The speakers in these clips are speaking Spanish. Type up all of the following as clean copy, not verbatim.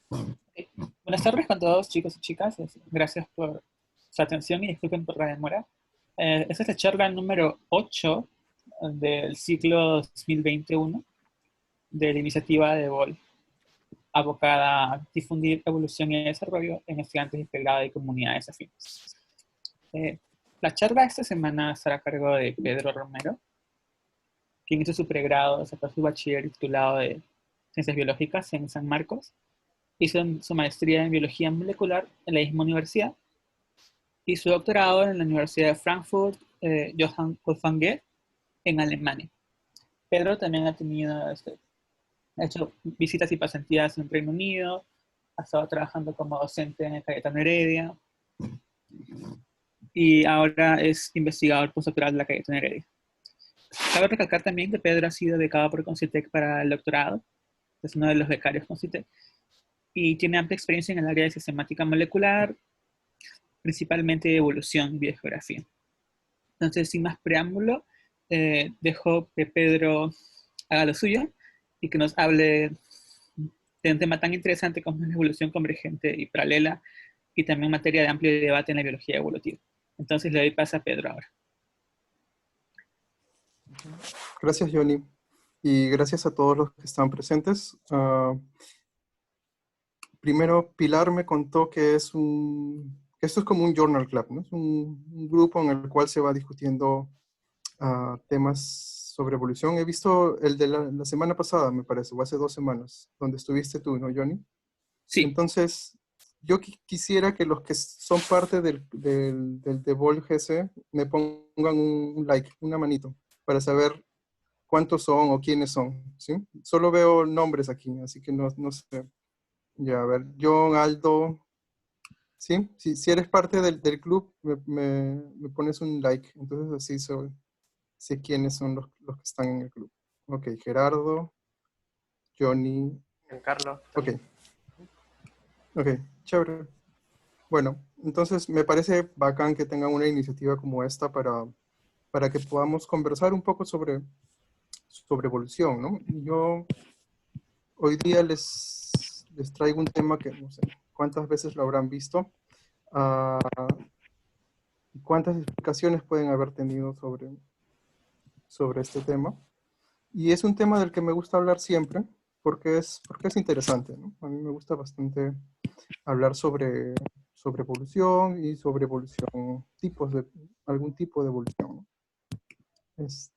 Buenas tardes con todos, chicos y chicas. Gracias por su atención y disculpen por la demora. Esta es la charla número 8 del ciclo 2021 de la iniciativa de BOL, abocada a difundir evolución y desarrollo en estudiantes de pregrado y comunidades afines. La charla esta semana estará a cargo de Pedro Romero, quien hizo su pregrado, sacó su bachiller titulado de Ciencias Biológicas en San Marcos. Hizo su maestría en biología molecular en la misma universidad y su doctorado en la Universidad de Frankfurt, Johann Wolfgang Goethe, en Alemania. Pedro también ha hecho visitas y pasantías en Reino Unido, ha estado trabajando como docente en el Cayetano Heredia y ahora es investigador postdoctoral de la Cayetano Heredia. Cabe recalcar también que Pedro ha sido becado por Concitec para el doctorado, es uno de los becarios Concitec, y tiene amplia experiencia en el área de sistemática molecular, principalmente de evolución y biogeografía. Entonces, sin más preámbulo, dejo que Pedro haga lo suyo y que nos hable de un tema tan interesante como es la evolución convergente y paralela y también materia de amplio debate en la biología evolutiva. Entonces le doy paso a Pedro ahora. Gracias, Johnny. Y gracias a todos los que están presentes. Primero, Pilar me contó que esto es como un journal club, ¿no? Es un grupo en el cual se va discutiendo temas sobre evolución. He visto el de la semana pasada, me parece, o hace 2 semanas, donde estuviste tú, ¿no, Johnny? Sí. Entonces, yo quisiera que los que son parte del Devol GC me pongan un like, una manito, para saber cuántos son o quiénes son, ¿sí? Solo veo nombres aquí, así que no sé. Ya, a ver, John, Aldo, ¿sí? Si eres parte del club, me pones un like, entonces así sé quiénes son los que están en el club. Ok, Gerardo, Johnny. Giancarlo. Ok, ok, chévere. Bueno, entonces me parece bacán que tengan una iniciativa como esta para que podamos conversar un poco sobre evolución, ¿no? Yo hoy día les traigo un tema que no sé cuántas veces lo habrán visto, cuántas explicaciones pueden haber tenido sobre este tema. Y es un tema del que me gusta hablar siempre porque es interesante, ¿no? A mí me gusta bastante hablar sobre evolución y sobre evolución, algún tipo de evolución, ¿no?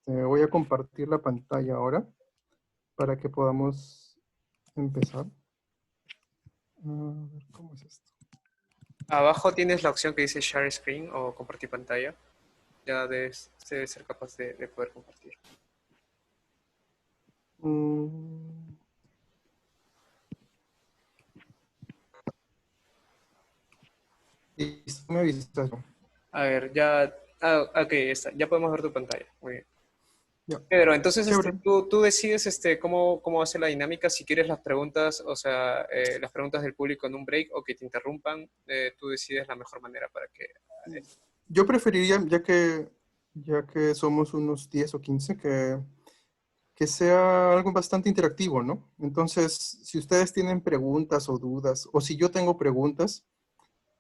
Voy a compartir la pantalla ahora para que podamos empezar. A ver, ¿cómo es esto? Abajo tienes la opción que dice Share Screen o compartir pantalla. Ya debes ser capaz de poder compartir. Listo, me avisas. A ver, ya... ok, está. Ya podemos ver tu pantalla. Muy bien. Ya. Pedro, entonces Chévere. tú decides cómo hace la dinámica, si quieres las preguntas, o sea, las preguntas del público en un break o que te interrumpan, tú decides la mejor manera para que... Yo preferiría, ya que somos unos 10 o 15, que sea algo bastante interactivo, ¿no? Entonces, si ustedes tienen preguntas o dudas, o si yo tengo preguntas,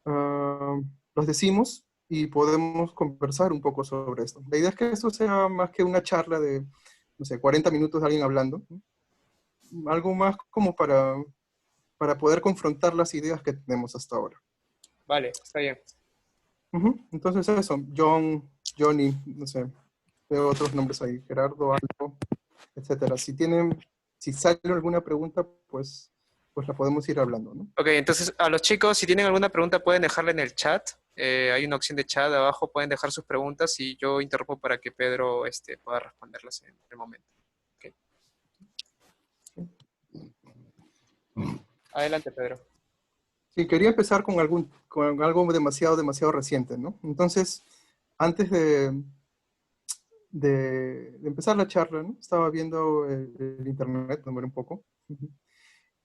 los decimos y podemos conversar un poco sobre esto. La idea es que esto sea más que una charla de, no sé, 40 minutos de alguien hablando, ¿no? Algo más como para poder confrontar las ideas que tenemos hasta ahora. Vale, está bien. Entonces eso, John, Johnny, no sé, veo otros nombres ahí, Gerardo, Aldo, etcétera. Si sale alguna pregunta, pues la podemos ir hablando, ¿no? Ok, entonces a los chicos, si tienen alguna pregunta, pueden dejarla en el chat. Hay una opción de chat abajo, pueden dejar sus preguntas y yo interrumpo para que Pedro pueda responderlas en el momento. Okay. Adelante, Pedro. Sí, quería empezar con algo demasiado reciente, ¿no? Entonces, antes de empezar la charla, ¿no? Estaba viendo el internet, me un poco,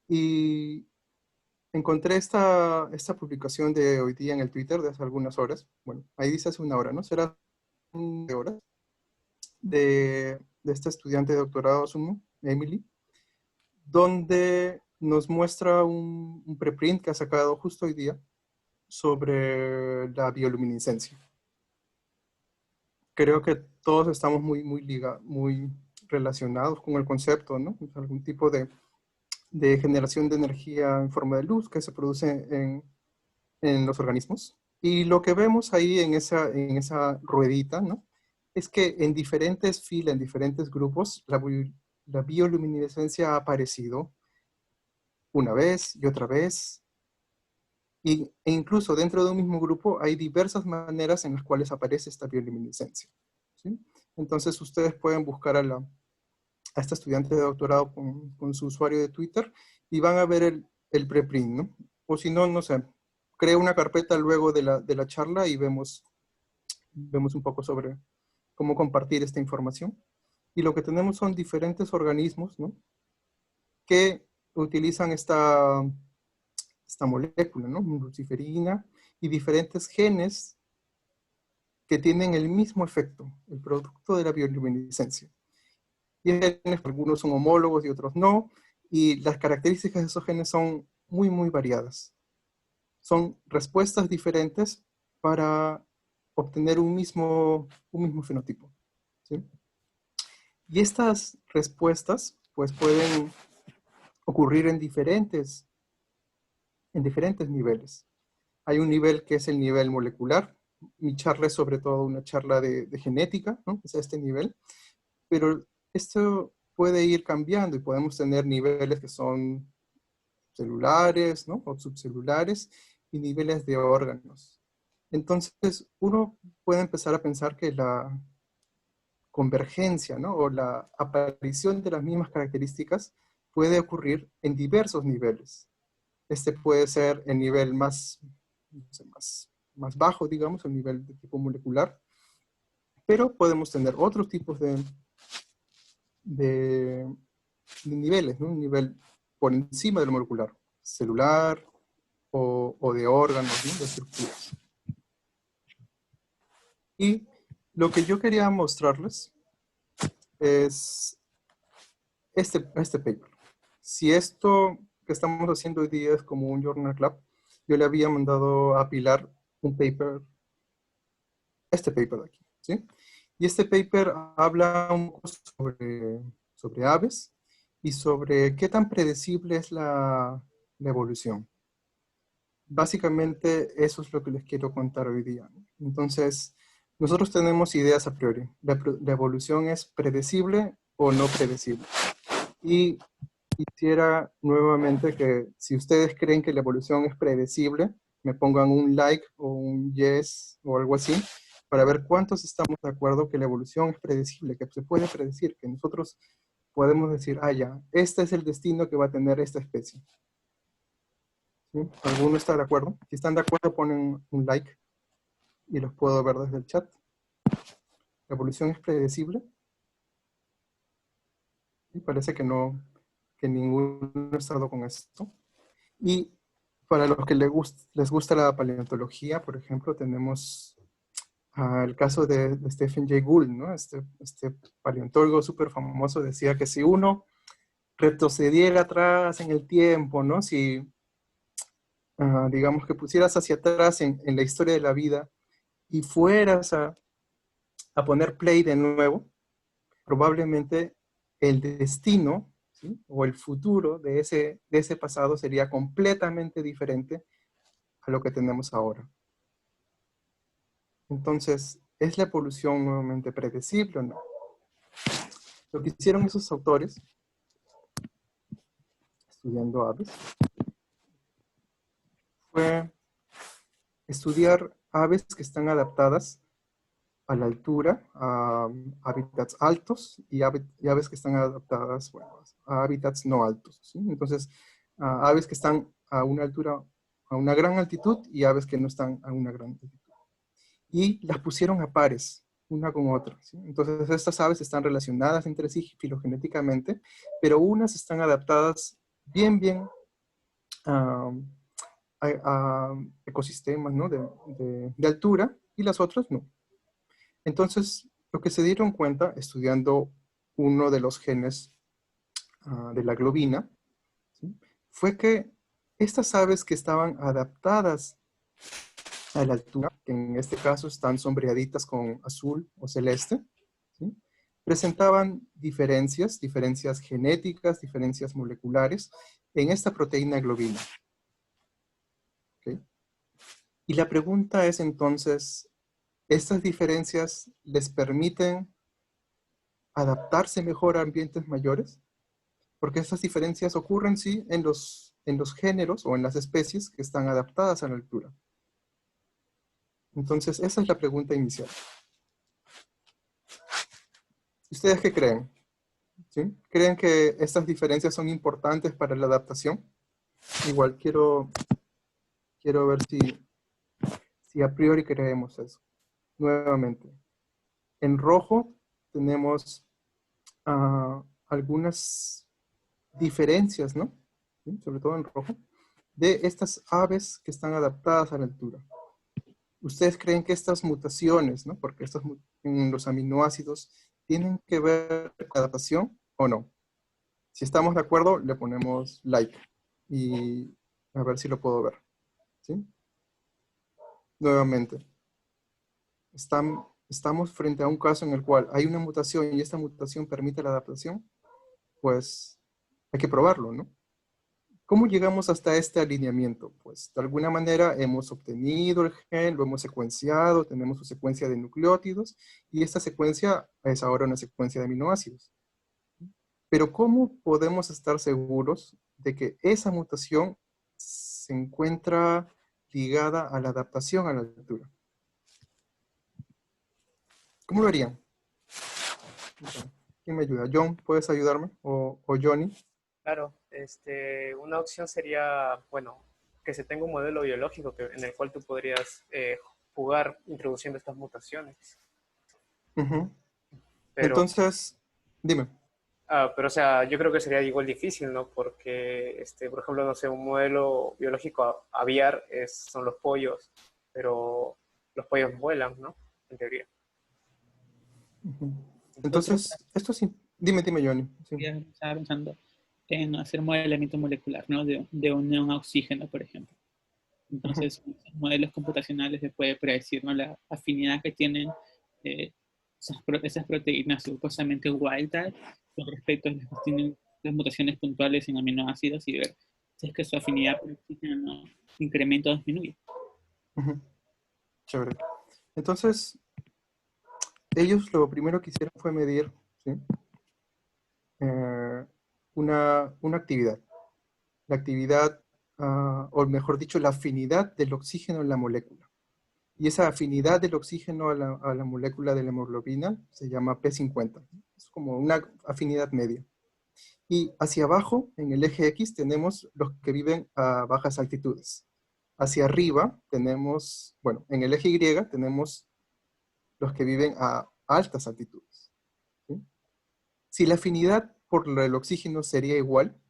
y encontré esta publicación de hoy día en el Twitter de hace algunas horas. Bueno, ahí dice hace una hora, ¿no? Será de horas, de esta estudiante de doctorado, Sumo, Emily, donde nos muestra un preprint que ha sacado justo hoy día sobre la bioluminiscencia. Creo que todos estamos muy relacionados con el concepto, ¿no? Algún tipo de generación de energía en forma de luz que se produce en los organismos. Y lo que vemos ahí en esa ruedita, ¿no? Es que en diferentes filas, en diferentes grupos, la bioluminiscencia ha aparecido una vez y otra vez. E incluso dentro de un mismo grupo hay diversas maneras en las cuales aparece esta bioluminiscencia, ¿sí? Entonces ustedes pueden buscar a esta estudiante de doctorado con su usuario de Twitter y van a ver el preprint, ¿no? O si no, no sé, creo una carpeta luego de la charla y vemos un poco sobre cómo compartir esta información. Y lo que tenemos son diferentes organismos, ¿no? Que utilizan esta molécula, ¿no? Luciferina, y diferentes genes que tienen el mismo efecto, el producto de la bioluminiscencia. Y algunos son homólogos y otros no, y las características de esos genes son muy variadas. Son respuestas diferentes para obtener un mismo fenotipo, ¿sí? Y estas respuestas pues pueden ocurrir en diferentes niveles. Hay un nivel que es el nivel molecular. Mi charla es sobre todo una charla de genética, ¿no? Es este nivel. Pero esto puede ir cambiando y podemos tener niveles que son celulares, ¿no? O subcelulares, y niveles de órganos. Entonces, uno puede empezar a pensar que la convergencia, ¿no? O la aparición de las mismas características puede ocurrir en diversos niveles. Este puede ser el nivel más, no sé, más bajo, digamos, el nivel de tipo molecular, pero podemos tener otros tipos de niveles, ¿no? Un nivel por encima del molecular, celular o de órganos, ¿no? De estructuras. Y lo que yo quería mostrarles es este paper. Si esto que estamos haciendo hoy día es como un Journal Club, yo le había mandado a Pilar un paper, este paper de aquí, ¿sí? Y este paper habla un poco sobre aves y sobre qué tan predecible es la evolución. Básicamente eso es lo que les quiero contar hoy día, ¿no? Entonces, nosotros tenemos ideas a priori. La evolución es predecible o no predecible. Y quisiera nuevamente que si ustedes creen que la evolución es predecible, me pongan un like o un yes o algo así, para ver cuántos estamos de acuerdo que la evolución es predecible, que se puede predecir, que nosotros podemos decir, ah, ya, este es el destino que va a tener esta especie. ¿Sí? ¿Alguno está de acuerdo? Si están de acuerdo, ponen un like y los puedo ver desde el chat. ¿La evolución es predecible? Y parece que no, que ninguno ha estado con esto. Y para los que les gusta la paleontología, por ejemplo, tenemos el caso de Stephen Jay Gould, ¿no? Este paleontólogo súper famoso decía que si uno retrocediera atrás en el tiempo, ¿no? Si, digamos que pusieras hacia atrás en la historia de la vida y fueras a poner play de nuevo, probablemente el destino, ¿sí? O el futuro de ese pasado sería completamente diferente a lo que tenemos ahora. Entonces, ¿es la evolución nuevamente predecible o no? Lo que hicieron esos autores, estudiando aves, fue estudiar aves que están adaptadas a la altura, a hábitats altos, y aves que están adaptadas, bueno, a hábitats no altos, ¿sí? Entonces, aves que están a una altura, a una gran altitud, y aves que no están a una gran altitud. Y las pusieron a pares, una con otra, ¿sí? Entonces, estas aves están relacionadas entre sí filogenéticamente, pero unas están adaptadas bien a ecosistemas, ¿no? de altura, y las otras no. Entonces, lo que se dieron cuenta, estudiando uno de los genes de la globina, ¿sí? fue que estas aves que estaban adaptadas a la altura, que en este caso están sombreaditas con azul o celeste, ¿sí? Presentaban diferencias genéticas, diferencias moleculares en esta proteína globina. ¿Okay? Y la pregunta es entonces, ¿estas diferencias les permiten adaptarse mejor a ambientes mayores? Porque estas diferencias ocurren, sí, en los géneros o en las especies que están adaptadas a la altura. Entonces, esa es la pregunta inicial. ¿Ustedes qué creen? ¿Sí? ¿Creen que estas diferencias son importantes para la adaptación? Igual quiero ver si a priori creemos eso. Nuevamente, en rojo tenemos algunas diferencias, ¿no? ¿Sí? Sobre todo en rojo, de estas aves que están adaptadas a la altura. ¿Ustedes creen que estas mutaciones, ¿no? Porque en los aminoácidos tienen que ver con la adaptación o no? Si estamos de acuerdo, le ponemos like y a ver si lo puedo ver. ¿Sí? Nuevamente, estamos frente a un caso en el cual hay una mutación y esta mutación permite la adaptación, pues hay que probarlo, ¿no? ¿Cómo llegamos hasta este alineamiento? Pues de alguna manera hemos obtenido el gen, lo hemos secuenciado, tenemos su secuencia de nucleótidos y esta secuencia es ahora una secuencia de aminoácidos. Pero ¿cómo podemos estar seguros de que esa mutación se encuentra ligada a la adaptación a la altura? ¿Cómo lo harían? ¿Quién me ayuda? John, ¿puedes ayudarme? ¿O Johnny? Claro, una opción sería, bueno, que se tenga un modelo biológico en el cual tú podrías jugar introduciendo estas mutaciones. Ujú. Pero, Entonces, dime. pero, o sea, yo creo que sería igual difícil, ¿no? Porque, por ejemplo, no sé, un modelo biológico aviar son los pollos, pero los pollos vuelan, ¿no? En teoría. Ujú. Otro Entonces, esto sí. Dime, Johnny. Sí. día estaba pensando en hacer modelamiento molecular, ¿no? De un neón a oxígeno, por ejemplo. Ujú. Entonces, con esos modelos computacionales se puede predecir, ¿no? La afinidad que tienen esas proteínas supuestamente wild type con respecto a las que tienen las mutaciones puntuales en aminoácidos y ver si es que su afinidad por oxígeno no incrementa o disminuye. Ujú. Chévere. Entonces, ellos lo primero que hicieron fue medir, ¿sí? Una actividad. La actividad, o mejor dicho, la afinidad del oxígeno en la molécula. Y esa afinidad del oxígeno a la molécula de la hemoglobina se llama P50. Es como una afinidad media. Y hacia abajo, en el eje X, tenemos los que viven a bajas altitudes. Hacia arriba tenemos, bueno, en el eje Y tenemos los que viven a altas altitudes. ¿Sí? Si la afinidad por el oxígeno sería igual,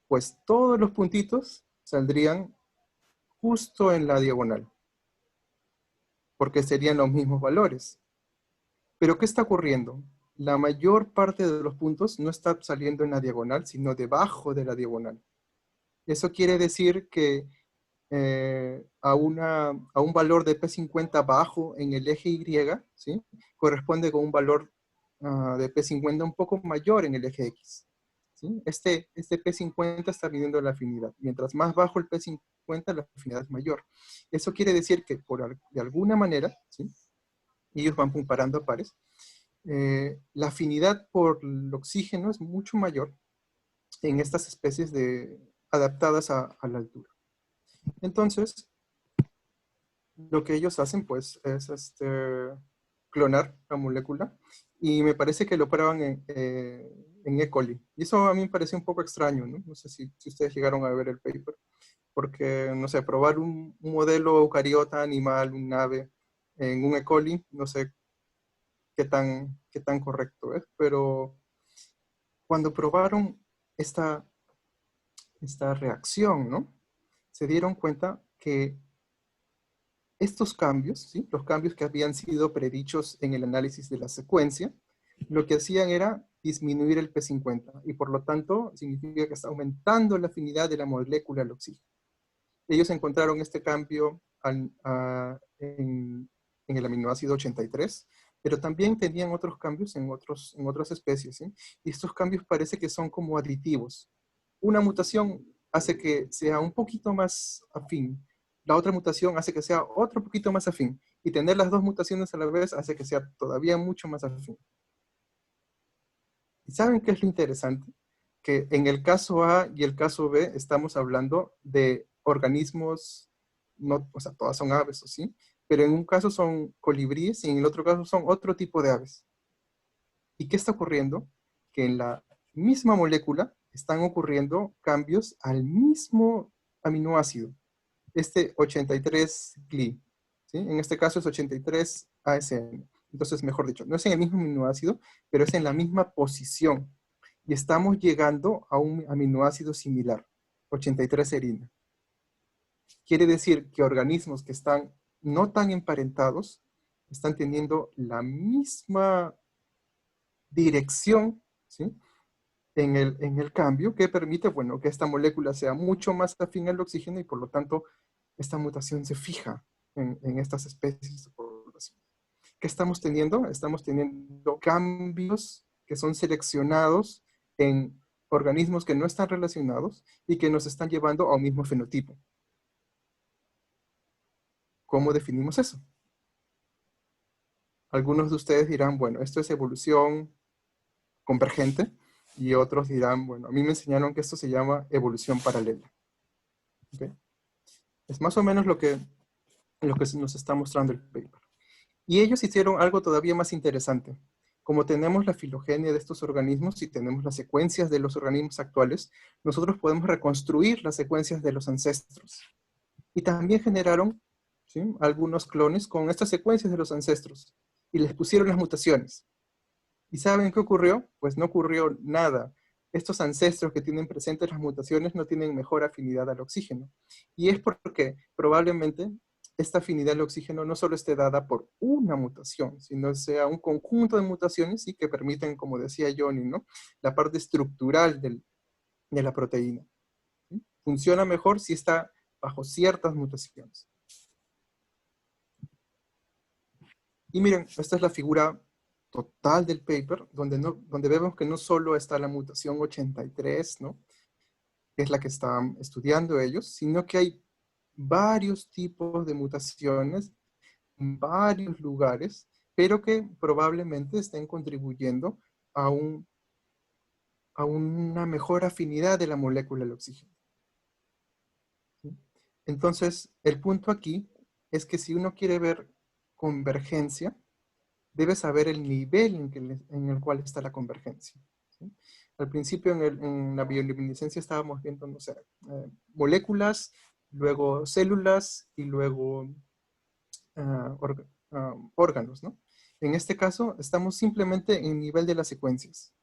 pues todos los puntitos saldrían justo en la diagonal, porque serían los mismos valores. Pero ¿qué está ocurriendo? La mayor parte de los puntos no está saliendo en la diagonal, sino debajo de la diagonal. Eso quiere decir que a un valor de P50 bajo en el eje Y, ¿sí? Corresponde con un valor de P50 un poco mayor en el eje X. ¿Sí? Este P50 está midiendo la afinidad. Mientras más bajo el P50, la afinidad es mayor. Eso quiere decir que de alguna manera, ¿sí? Ellos van comparando a pares, la afinidad por el oxígeno es mucho mayor en estas especies adaptadas a la altura. Entonces, lo que ellos hacen, pues, es clonar la molécula y me parece que lo prueban en E. coli. Y eso a mí me parece un poco extraño, ¿no? No sé si ustedes llegaron a ver el paper, porque, no sé, probar un modelo eucariota animal, un ave, en un E. coli, no sé qué tan correcto es, pero cuando probaron esta reacción, ¿no? Se dieron cuenta que estos cambios, ¿sí? Los cambios que habían sido predichos en el análisis de la secuencia, lo que hacían era disminuir el P50 y por lo tanto significa que está aumentando la afinidad de la molécula al oxígeno. Ellos encontraron este cambio en el aminoácido 83, pero también tenían otros cambios en otras especies, ¿sí? Y estos cambios parece que son como aditivos. Una mutación hace que sea un poquito más afín, la otra mutación hace que sea otro poquito más afín, y tener las dos mutaciones a la vez hace que sea todavía mucho más afín. ¿Y saben qué es lo interesante? Que en el caso A y el caso B estamos hablando de organismos, no, o sea, todas son aves, ¿o sí? Pero en un caso son colibríes y en el otro caso son otro tipo de aves. ¿Y qué está ocurriendo? Que en la misma molécula están ocurriendo cambios al mismo aminoácido, este 83-GLI, ¿sí? En este caso es 83-ASN. Entonces, mejor dicho, no es en el mismo aminoácido, pero es en la misma posición. Y estamos llegando a un aminoácido similar, 83-serina. Quiere decir que organismos que están no tan emparentados están teniendo la misma dirección, ¿sí? en el cambio que permite, bueno, que esta molécula sea mucho más afín al oxígeno y por lo tanto esta mutación se fija en estas especies de población. ¿Qué estamos teniendo? Estamos teniendo cambios que son seleccionados en organismos que no están relacionados y que nos están llevando a un mismo fenotipo. ¿Cómo definimos eso? Algunos de ustedes dirán, bueno, esto es evolución convergente, y otros dirán, bueno, a mí me enseñaron que esto se llama evolución paralela. ¿Okay? Es más o menos lo que nos está mostrando el paper. Y ellos hicieron algo todavía más interesante. Como tenemos la filogenia de estos organismos y tenemos las secuencias de los organismos actuales, nosotros podemos reconstruir las secuencias de los ancestros. Y también generaron, ¿sí?, algunos clones con estas secuencias de los ancestros. Y les pusieron las mutaciones. ¿Y saben qué ocurrió? Pues no ocurrió nada. Estos ancestros que tienen presentes las mutaciones no tienen mejor afinidad al oxígeno. Y es porque probablemente esta afinidad al oxígeno no solo esté dada por una mutación, sino sea un conjunto de mutaciones, ¿sí?, que permiten, como decía Johnny, ¿no?, la parte estructural de la proteína. ¿Sí? Funciona mejor si está bajo ciertas mutaciones. Y miren, esta es la figura total del paper, donde vemos que no solo está la mutación 83, ¿no?, que es la que están estudiando ellos, sino que hay varios tipos de mutaciones en varios lugares, pero que probablemente estén contribuyendo a una mejor afinidad de la molécula del oxígeno. ¿Sí? Entonces, el punto aquí es que si uno quiere ver convergencia, debe saber el nivel en el cual está la convergencia. ¿Sí? Al principio en la bioluminiscencia estábamos viendo, no sé, moléculas, luego células y luego órganos, ¿no? En este caso estamos simplemente en el nivel de las secuencias.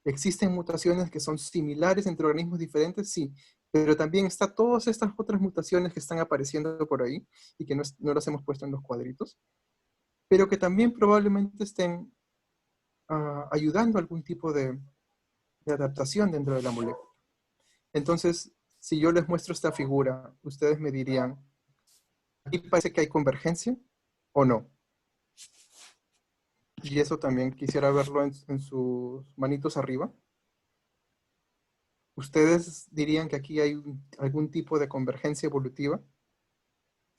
¿Existen mutaciones que son similares entre organismos diferentes? Sí, pero también están todas estas otras mutaciones que están apareciendo por ahí y que no las hemos puesto en los cuadritos, pero que también probablemente estén ayudando a algún tipo de adaptación dentro de la molécula. Entonces, si yo les muestro esta figura, ustedes me dirían, ¿aquí parece que hay convergencia o no? Y eso también quisiera verlo en sus manitos arriba. ¿Ustedes dirían que aquí hay algún tipo de convergencia evolutiva?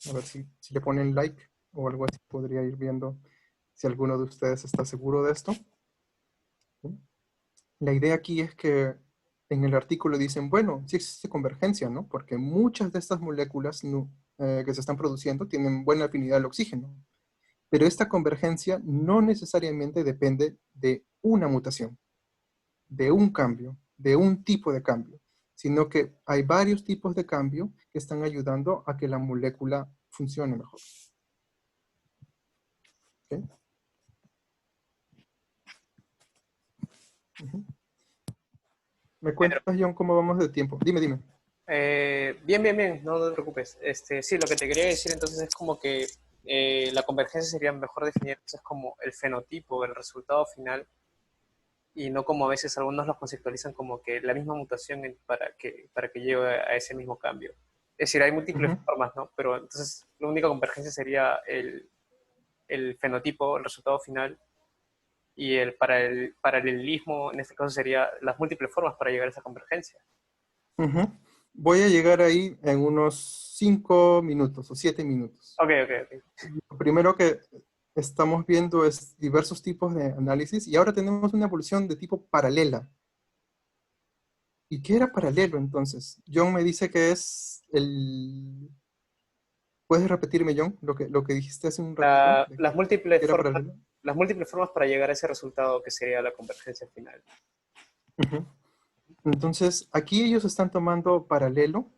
A ver si le ponen like o algo así, podría ir viendo si alguno de ustedes está seguro de esto. La idea aquí es que en el artículo dicen, bueno, sí existe convergencia, ¿no? Porque muchas de estas moléculas que se están produciendo tienen buena afinidad al oxígeno. Pero esta convergencia no necesariamente depende de una mutación, de un cambio, de un tipo de cambio, sino que hay varios tipos de cambio que están ayudando a que la molécula funcione mejor. ¿Okay? ¿Me cuentas, John, cómo vamos de tiempo? Dime. Bien, no te preocupes. Sí, lo que te quería decir entonces es como que la convergencia sería mejor definir entonces como el fenotipo, el resultado final y no como a veces algunos los conceptualizan como que la misma mutación para que lleve a ese mismo cambio. Es decir, hay múltiples Ujú. formas, ¿no? Pero entonces la única convergencia sería el fenotipo, el resultado final, y el paralelismo, en este caso, sería las múltiples formas para llegar a esa convergencia. Ujú. Voy a llegar ahí en unos 5 minutos o 7 minutos. Ok, ok, ok. Lo primero que estamos viendo es diversos tipos de análisis y ahora tenemos una evolución de tipo paralela. ¿Y qué era paralelo entonces? John me dice que es el... ¿Puedes repetirme, John, lo que dijiste hace un ratito? La- ¿De las, qué múltiples era formas, paralelo? las múltiples formas para llegar a ese resultado que sería la convergencia final. Ujú. Entonces, aquí ellos están tomando paralelo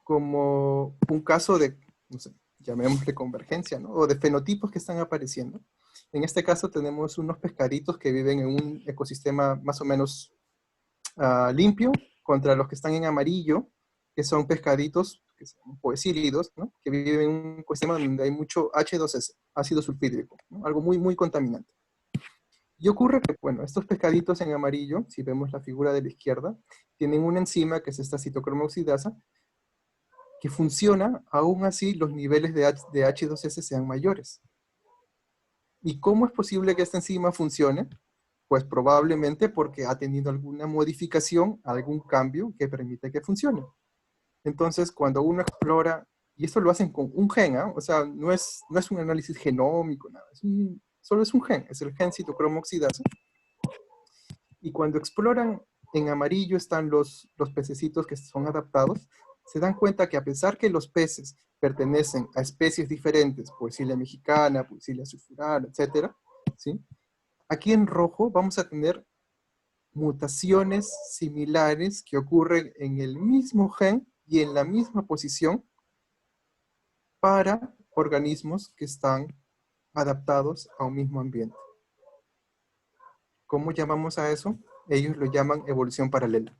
como un caso de, no sé, llamémosle convergencia, ¿no? O de fenotipos que están apareciendo. En este caso tenemos unos pescaditos que viven en un ecosistema más o menos limpio contra los que están en amarillo, que son pescaditos que son poecílidos, ¿no? Que viven en un ecosistema donde hay mucho H2S, ácido sulfídrico, ¿no? Algo muy, muy contaminante. Y ocurre que, bueno, estos pescaditos en amarillo, si vemos la figura de la izquierda, tienen una enzima que es esta citocromo oxidasa, que funciona, aún así los niveles de H2S sean mayores. ¿Y cómo es posible que esta enzima funcione? Pues probablemente porque ha tenido alguna modificación, algún cambio que permite que funcione. Entonces, cuando uno explora, y esto lo hacen con un gen, o sea, no es un análisis genómico, nada, solo es un gen, es el gen citocromo oxidasa. Y cuando exploran, en amarillo están los pececitos que son adaptados, se dan cuenta que a pesar que los peces pertenecen a especies diferentes, Poecilia mexicana, Poecilia sulfurana, etc., ¿sí? Aquí en rojo vamos a tener mutaciones similares que ocurren en el mismo gen y en la misma posición para organismos que están adaptados a un mismo ambiente. ¿Cómo llamamos a eso? Ellos lo llaman evolución paralela.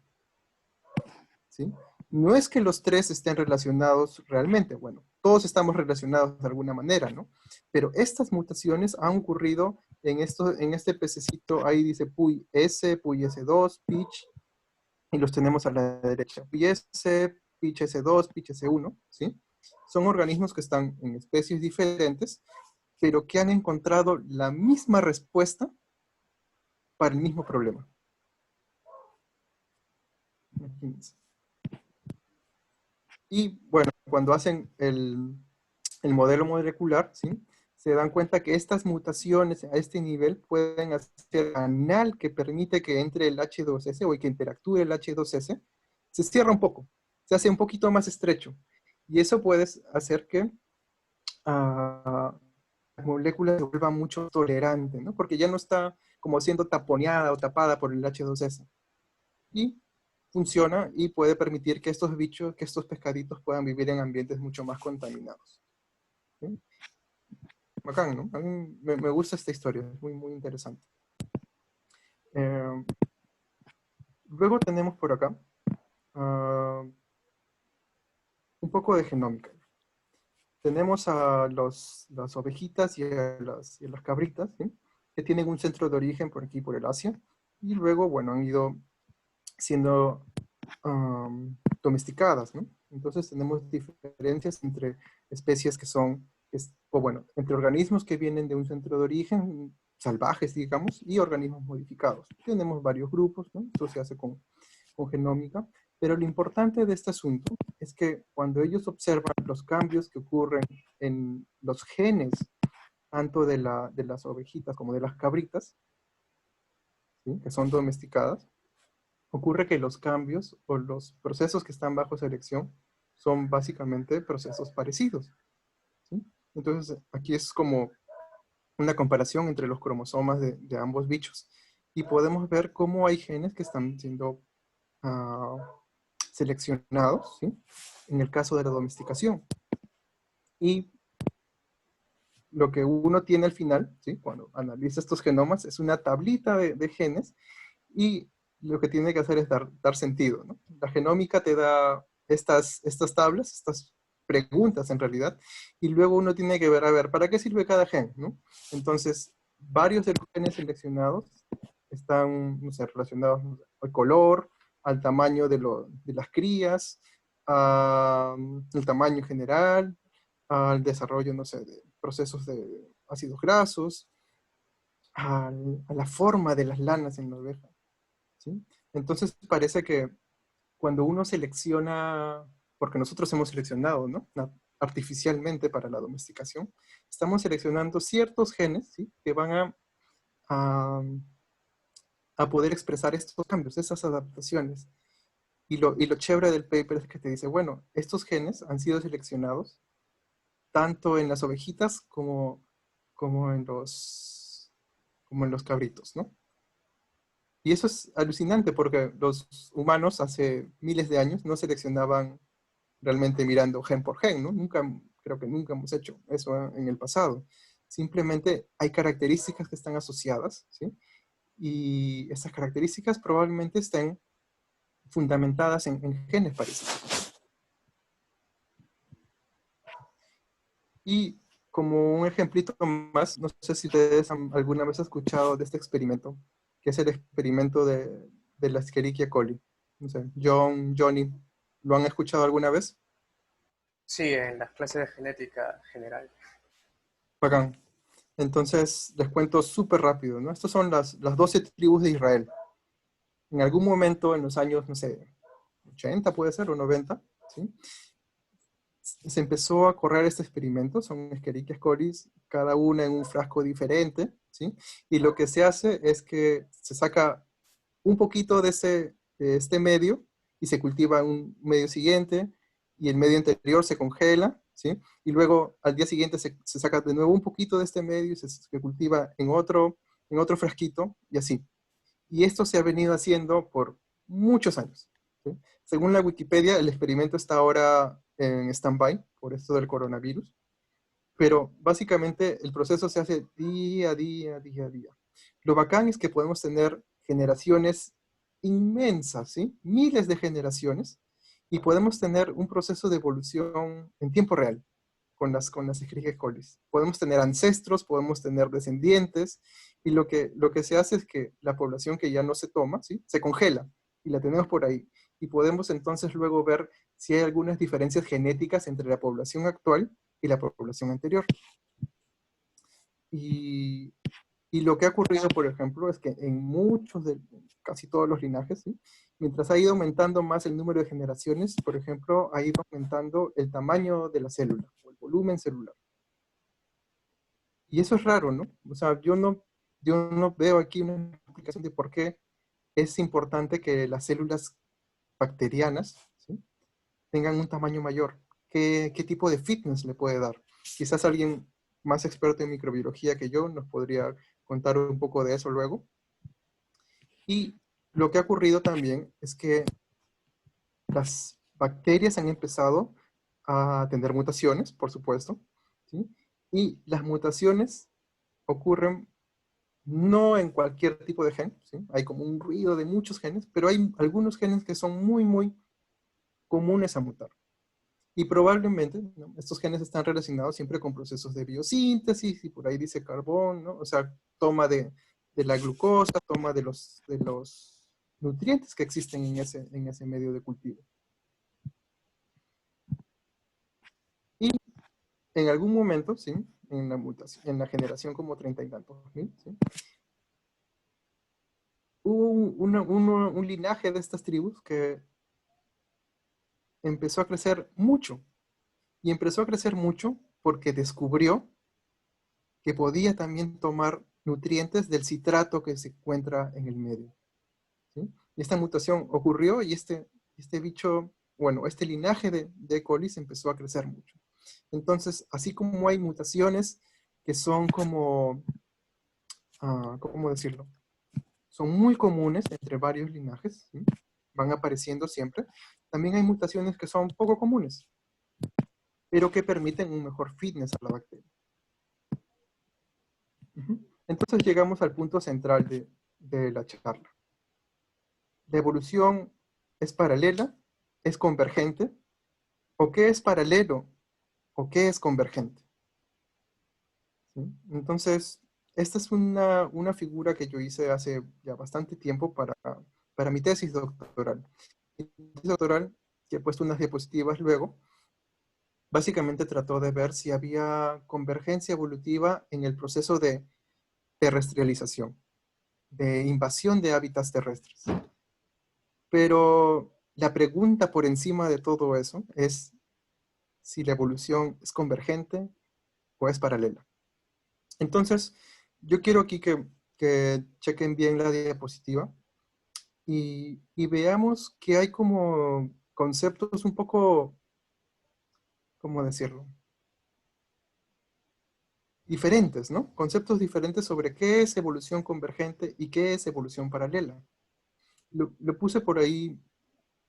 ¿Sí? No es que los tres estén relacionados realmente, bueno, todos estamos relacionados de alguna manera, ¿no? Pero estas mutaciones han ocurrido en este pececito, ahí dice Puy S, Puy S2, Pitch, y los tenemos a la derecha, Puy S, Pitch S2, Pitch S1, ¿sí? Son organismos que están en especies diferentes, pero que han encontrado la misma respuesta para el mismo problema. Imagínense. Y bueno, cuando hacen el modelo molecular, ¿sí? Se dan cuenta que estas mutaciones a este nivel pueden hacer canal que permite que entre el H2S o que interactúe el H2S, se cierra un poco, se hace un poquito más estrecho. Y eso puede hacer que la molécula se vuelva mucho tolerante, ¿no? Porque ya no está como siendo taponeada o tapada por el H2S. Y funciona y puede permitir que estos bichos, que estos pescaditos puedan vivir en ambientes mucho más contaminados. ¿Sí? Bacán, ¿no? A mí me gusta esta historia, es muy, muy interesante. Eh, luego tenemos por acá un poco de genómica. Tenemos a las ovejitas y a las cabritas, ¿sí? Que tienen un centro de origen por aquí, por el Asia, y luego, bueno, han ido siendo domesticadas, ¿no? Entonces tenemos diferencias entre especies que son, o bueno, entre organismos que vienen de un centro de origen, salvajes, digamos, y organismos modificados. Tenemos varios grupos, ¿no? Esto se hace con genómica, pero lo importante de este asunto es que cuando ellos observan los cambios que ocurren en los genes, tanto de las ovejitas como de las cabritas, ¿sí? Que son domesticadas, ocurre que los cambios o los procesos que están bajo selección son básicamente procesos parecidos, ¿sí? Entonces, aquí es como una comparación entre los cromosomas de ambos bichos. Y podemos ver cómo hay genes que están siendo seleccionados, ¿sí? En el caso de la domesticación. Y lo que uno tiene al final, ¿sí? Cuando analiza estos genomas, es una tablita de genes y lo que tiene que hacer es dar sentido, ¿no? La genómica te da estas tablas, estas preguntas en realidad, y luego uno tiene que ver, a ver, ¿para qué sirve cada gen? ¿No? Entonces, varios de los genes seleccionados están, no sé, relacionados al color, al tamaño de las crías, al tamaño general, al desarrollo, no sé, de procesos de ácidos grasos, a la forma de las lanas en la oveja, ¿sí? Entonces parece que cuando uno selecciona, porque nosotros hemos seleccionado, ¿no? Artificialmente para la domesticación, estamos seleccionando ciertos genes, ¿sí? Que van a, a poder expresar estos cambios, estas adaptaciones. Y lo chévere del paper es que te dice, bueno, estos genes han sido seleccionados tanto en las ovejitas como en los cabritos, ¿no? Y eso es alucinante porque los humanos hace miles de años no seleccionaban realmente mirando gen por gen, ¿no? Creo que nunca hemos hecho eso en el pasado. Simplemente hay características que están asociadas, ¿sí? Y esas características probablemente estén fundamentadas en genes parecidos. Y como un ejemplito más, no sé si ustedes han alguna vez escuchado de este experimento, que es el experimento de la Escherichia coli. No sé, Johnny, ¿lo han escuchado alguna vez? Sí, en las clases de genética general. Bacán. Entonces, les cuento súper rápido, ¿no? Estas son las 12 tribus de Israel. En algún momento, en los años, no sé, 80 puede ser, o 90, ¿sí? Se empezó a correr este experimento, son Escherichia coli, cada una en un frasco diferente, ¿sí? Y lo que se hace es que se saca un poquito de este medio y se cultiva un medio siguiente y el medio anterior se congela, ¿sí? Y luego al día siguiente se saca de nuevo un poquito de este medio y se cultiva en otro frasquito y así. Y esto se ha venido haciendo por muchos años, ¿sí? Según la Wikipedia, el experimento está ahora en stand-by por esto del coronavirus, pero básicamente el proceso se hace día a día, día a día. Lo bacán es que podemos tener generaciones inmensas, ¿sí? Miles de generaciones, y podemos tener un proceso de evolución en tiempo real con las Escherichia coli. Podemos tener ancestros, podemos tener descendientes, y lo que se hace es que la población que ya no se toma, ¿sí? Se congela, y la tenemos por ahí. Y podemos entonces luego ver si hay algunas diferencias genéticas entre la población actual y la población anterior. Y, y lo que ha ocurrido, por ejemplo, es que en casi todos los linajes, ¿sí? Mientras ha ido aumentando más el número de generaciones, por ejemplo, ha ido aumentando el tamaño de la célula, o el volumen celular. Y eso es raro, ¿no? O sea, yo no veo aquí una explicación de por qué es importante que las células bacterianas, ¿sí? Tengan un tamaño mayor. ¿Qué tipo de fitness le puede dar? Quizás alguien más experto en microbiología que yo nos podría contar un poco de eso luego. Y lo que ha ocurrido también es que las bacterias han empezado a tener mutaciones, por supuesto, ¿sí? Y las mutaciones ocurren no en cualquier tipo de gen, ¿sí? Hay como un ruido de muchos genes, pero hay algunos genes que son muy, muy comunes a mutar. Y probablemente, ¿no? Estos genes están relacionados siempre con procesos de biosíntesis, y por ahí dice carbón, ¿no? O sea, toma de la glucosa, toma de los nutrientes que existen en ese medio de cultivo. Y en algún momento, ¿sí? En la generación como 30 y tantos mil, ¿sí? Hubo un linaje de estas tribus que empezó a crecer mucho. Y empezó a crecer mucho porque descubrió que podía también tomar nutrientes del citrato que se encuentra en el medio, ¿sí? Y esta mutación ocurrió y este bicho, bueno, este linaje de E. coli empezó a crecer mucho. Entonces, así como hay mutaciones que son como, ¿cómo decirlo? Son muy comunes entre varios linajes, ¿sí? Van apareciendo siempre. También hay mutaciones que son poco comunes, pero que permiten un mejor fitness a la bacteria. Entonces llegamos al punto central de la charla. ¿La evolución es paralela? ¿Es convergente? ¿O qué es paralelo? ¿O qué es convergente? ¿Sí? Entonces, esta es una figura que yo hice hace ya bastante tiempo para mi tesis doctoral. Mi tesis doctoral, que he puesto unas diapositivas luego, básicamente trató de ver si había convergencia evolutiva en el proceso de terrestrialización, de invasión de hábitats terrestres. Pero la pregunta por encima de todo eso es si la evolución es convergente o es paralela. Entonces, yo quiero aquí que chequen bien la diapositiva y veamos que hay como conceptos un poco, ¿cómo decirlo? Diferentes, ¿no? Conceptos diferentes sobre qué es evolución convergente y qué es evolución paralela. Lo puse por ahí,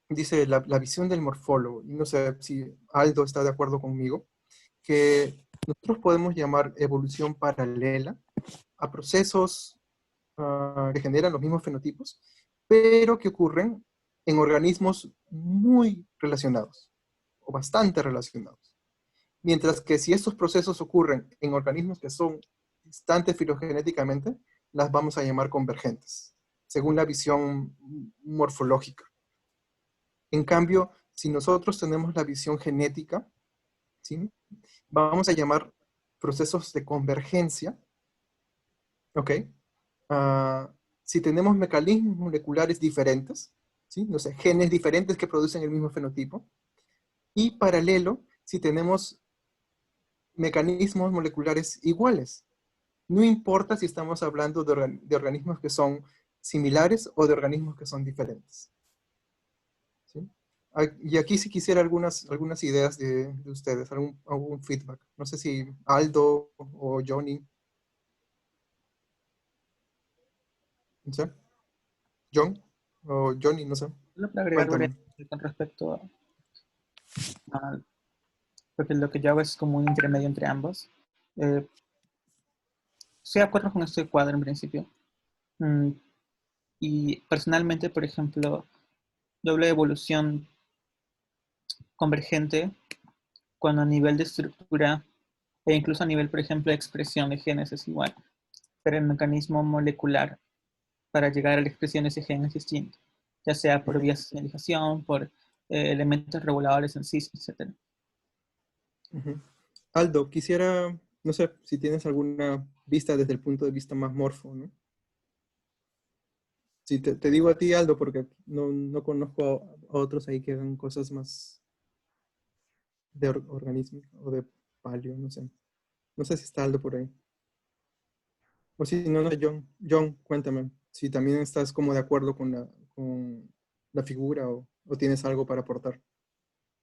dice la visión del morfólogo, y no sé si Aldo está de acuerdo conmigo, que nosotros podemos llamar evolución paralela a procesos que generan los mismos fenotipos, pero que ocurren en organismos muy relacionados, o bastante relacionados. Mientras que si estos procesos ocurren en organismos que son distantes filogenéticamente, las vamos a llamar convergentes, según la visión morfológica. En cambio, si nosotros tenemos la visión genética, ¿sí? Vamos a llamar procesos de convergencia, ¿ok? Si tenemos mecanismos moleculares diferentes, ¿sí? No sé, genes diferentes que producen el mismo fenotipo, y paralelo, si tenemos mecanismos moleculares iguales. No importa si estamos hablando de organismos que son similares o de organismos que son diferentes. ¿Sí? Y aquí sí quisiera algunas ideas de ustedes, algún feedback. No sé si Aldo o Johnny. ¿No sé? ¿John? O Johnny, no sé. Solo para agregar Cuéntame. con respecto a, porque lo que yo hago es como un intermedio entre ambos. Estoy de acuerdo con este cuadro en principio. Mm, y personalmente, por ejemplo, doble evolución convergente cuando a nivel de estructura e incluso a nivel, por ejemplo, de expresión de genes es igual, pero el mecanismo molecular para llegar a la expresión de ese gen es distinto, ya sea por vías de señalización, por elementos reguladores en sí, etc. Ujú. Aldo, quisiera, no sé, si tienes alguna vista desde el punto de vista más morfo, ¿no? Si te digo a ti, Aldo, porque no conozco a otros ahí que hagan cosas más de organismo o de paleo, no sé. No sé si está Aldo por ahí. O si no, no, John. John, cuéntame. Si también estás como de acuerdo con la figura o tienes algo para aportar.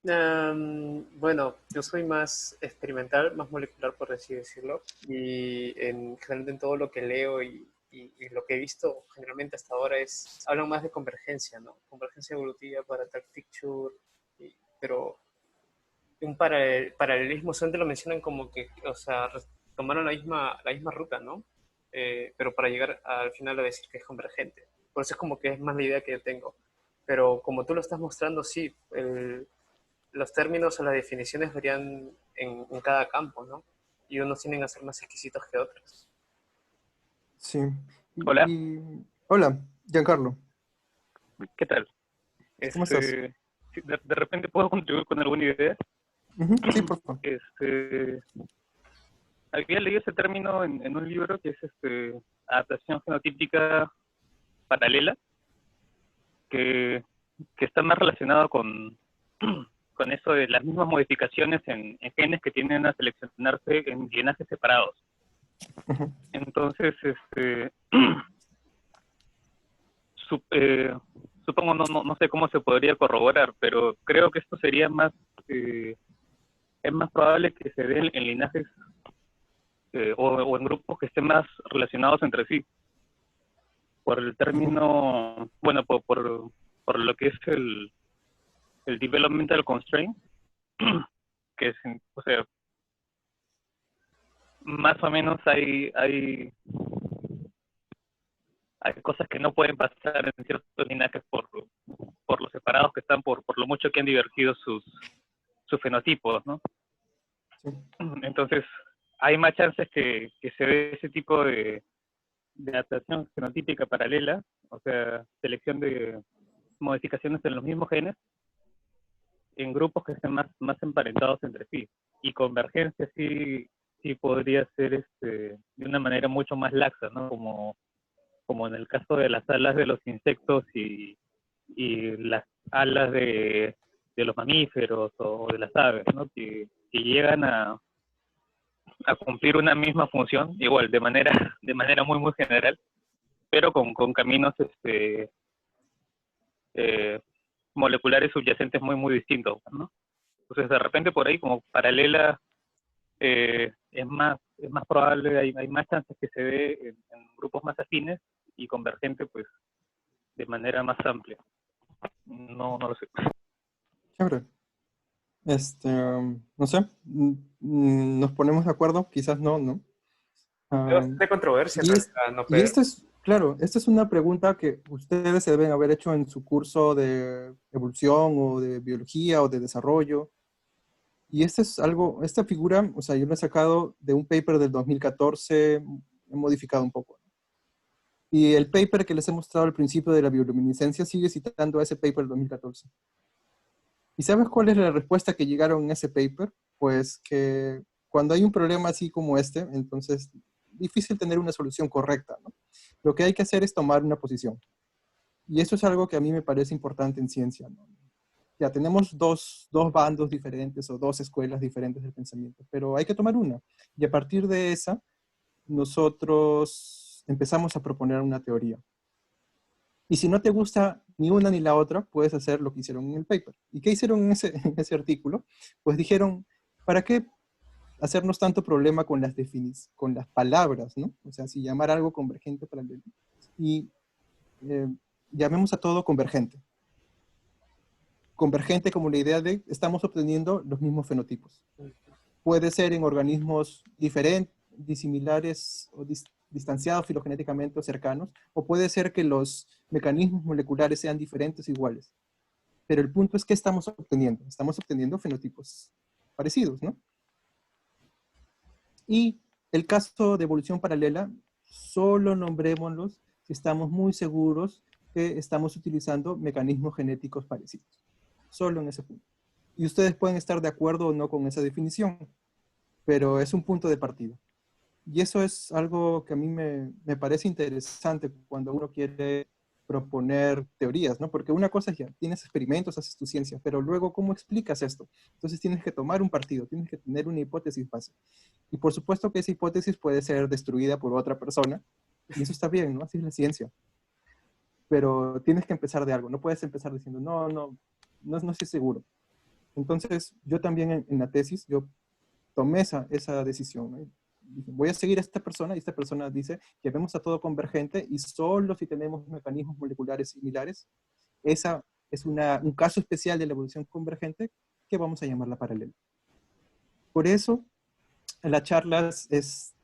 Bueno, yo soy más experimental, más molecular, por así decirlo, y generalmente en todo lo que leo y lo que he visto generalmente hasta ahora hablan más de convergencia, ¿no? Convergencia evolutiva para tag picture, pero un paralelismo solamente lo mencionan como que, o sea, tomaron la misma ruta, ¿no? Pero para llegar al final a decir que es convergente. Por eso es como que es más la idea que yo tengo. Pero como tú lo estás mostrando, sí, los términos o las definiciones varían en cada campo, ¿no? Y unos tienden a ser más exquisitos que otros. Sí. Hola, Hola, Giancarlo. ¿qué tal? ¿Cómo estás? Sí, de repente puedo contribuir con alguna idea. Ujú, sí, por favor. Había leído ese término en un libro que es adaptación genotípica paralela, que, que está más relacionado con eso de las mismas modificaciones en genes que tienden a seleccionarse en linajes separados. Ujú. Entonces, supongo, no sé cómo se podría corroborar, pero creo que esto sería más, es más probable que se dé en linajes o en grupos que estén más relacionados entre sí, por el término, bueno, por lo que es el developmental constraint, que es, o sea, más o menos hay cosas que no pueden pasar en ciertos linajes por los separados que están, por lo mucho que han divergido sus fenotipos, ¿no? Sí. Entonces, hay más chances que se dé ese tipo de adaptación fenotípica paralela, o sea, selección de modificaciones en los mismos genes, en grupos que estén más emparentados entre sí. Y convergencia sí podría ser de una manera mucho más laxa, ¿no? Como en el caso de las alas de los insectos y las alas de los mamíferos o de las aves, ¿no? Que llegan a cumplir una misma función, igual, de manera muy, muy general, pero con caminos eh, moleculares subyacentes muy, muy distintos, ¿no? Entonces, de repente, por ahí, como paralela, es más probable, hay más chances que se dé en grupos más afines, y convergente, pues, de manera más amplia. No lo sé. Chévere. No sé, nos ponemos de acuerdo, quizás no, ¿no? Hay Ah, bastante controversia en y, realidad, ¿no, y Pedro? esto es, claro, esta es una pregunta que ustedes se deben haber hecho en su curso de evolución o de biología o de desarrollo. Y este es algo, esta figura, o sea, yo la he sacado de un paper del 2014, he modificado un poco. Y el paper que les he mostrado al principio de la bioluminiscencia sigue citando a ese paper del 2014. ¿Y sabes cuál es la respuesta que llegaron en ese paper? Pues que cuando hay un problema así como este, entonces difícil tener una solución correcta, ¿no? Lo que hay que hacer es tomar una posición. Y eso es algo que a mí me parece importante en ciencia, ¿no? Ya tenemos dos bandos diferentes o dos escuelas diferentes del pensamiento, pero hay que tomar una. Y a partir de esa, nosotros empezamos a proponer una teoría. Y si no te gusta ni una ni la otra, puedes hacer lo que hicieron en el paper. ¿Y qué hicieron en ese artículo? Pues dijeron, ¿para qué hacernos tanto problema con con las palabras, ¿no? O sea, si llamar algo convergente paralelo. Y eh, llamemos a todo convergente. Convergente como la idea de estamos obteniendo los mismos fenotipos. Puede ser en organismos diferentes, disimilares o distanciados filogenéticamente o cercanos, o puede ser que los mecanismos moleculares sean diferentes o iguales. Pero el punto es que estamos obteniendo. Estamos obteniendo fenotipos parecidos, ¿no? Y el caso de evolución paralela, solo nombrémoslos si estamos muy seguros que estamos utilizando mecanismos genéticos parecidos. Solo en ese punto. Y ustedes pueden estar de acuerdo o no con esa definición, pero es un punto de partida. Y eso es algo que a mí me parece interesante cuando uno quiere proponer teorías, ¿no? Porque una cosa es ya, tienes experimentos, haces tu ciencia, pero luego, ¿cómo explicas esto? Entonces tienes que tomar un partido, tienes que tener una hipótesis base. Y por supuesto que esa hipótesis puede ser destruida por otra persona, y eso está bien, ¿no? Así es la ciencia. Pero tienes que empezar de algo, no puedes empezar diciendo, no estoy seguro. Entonces, yo también en la tesis, yo tomé esa decisión, ¿no? Dije, voy a seguir a esta persona, y esta persona dice que vemos a todo convergente y solo si tenemos mecanismos moleculares similares, esa es un caso especial de la evolución convergente que vamos a llamarla paralela. Por eso, en las charlas es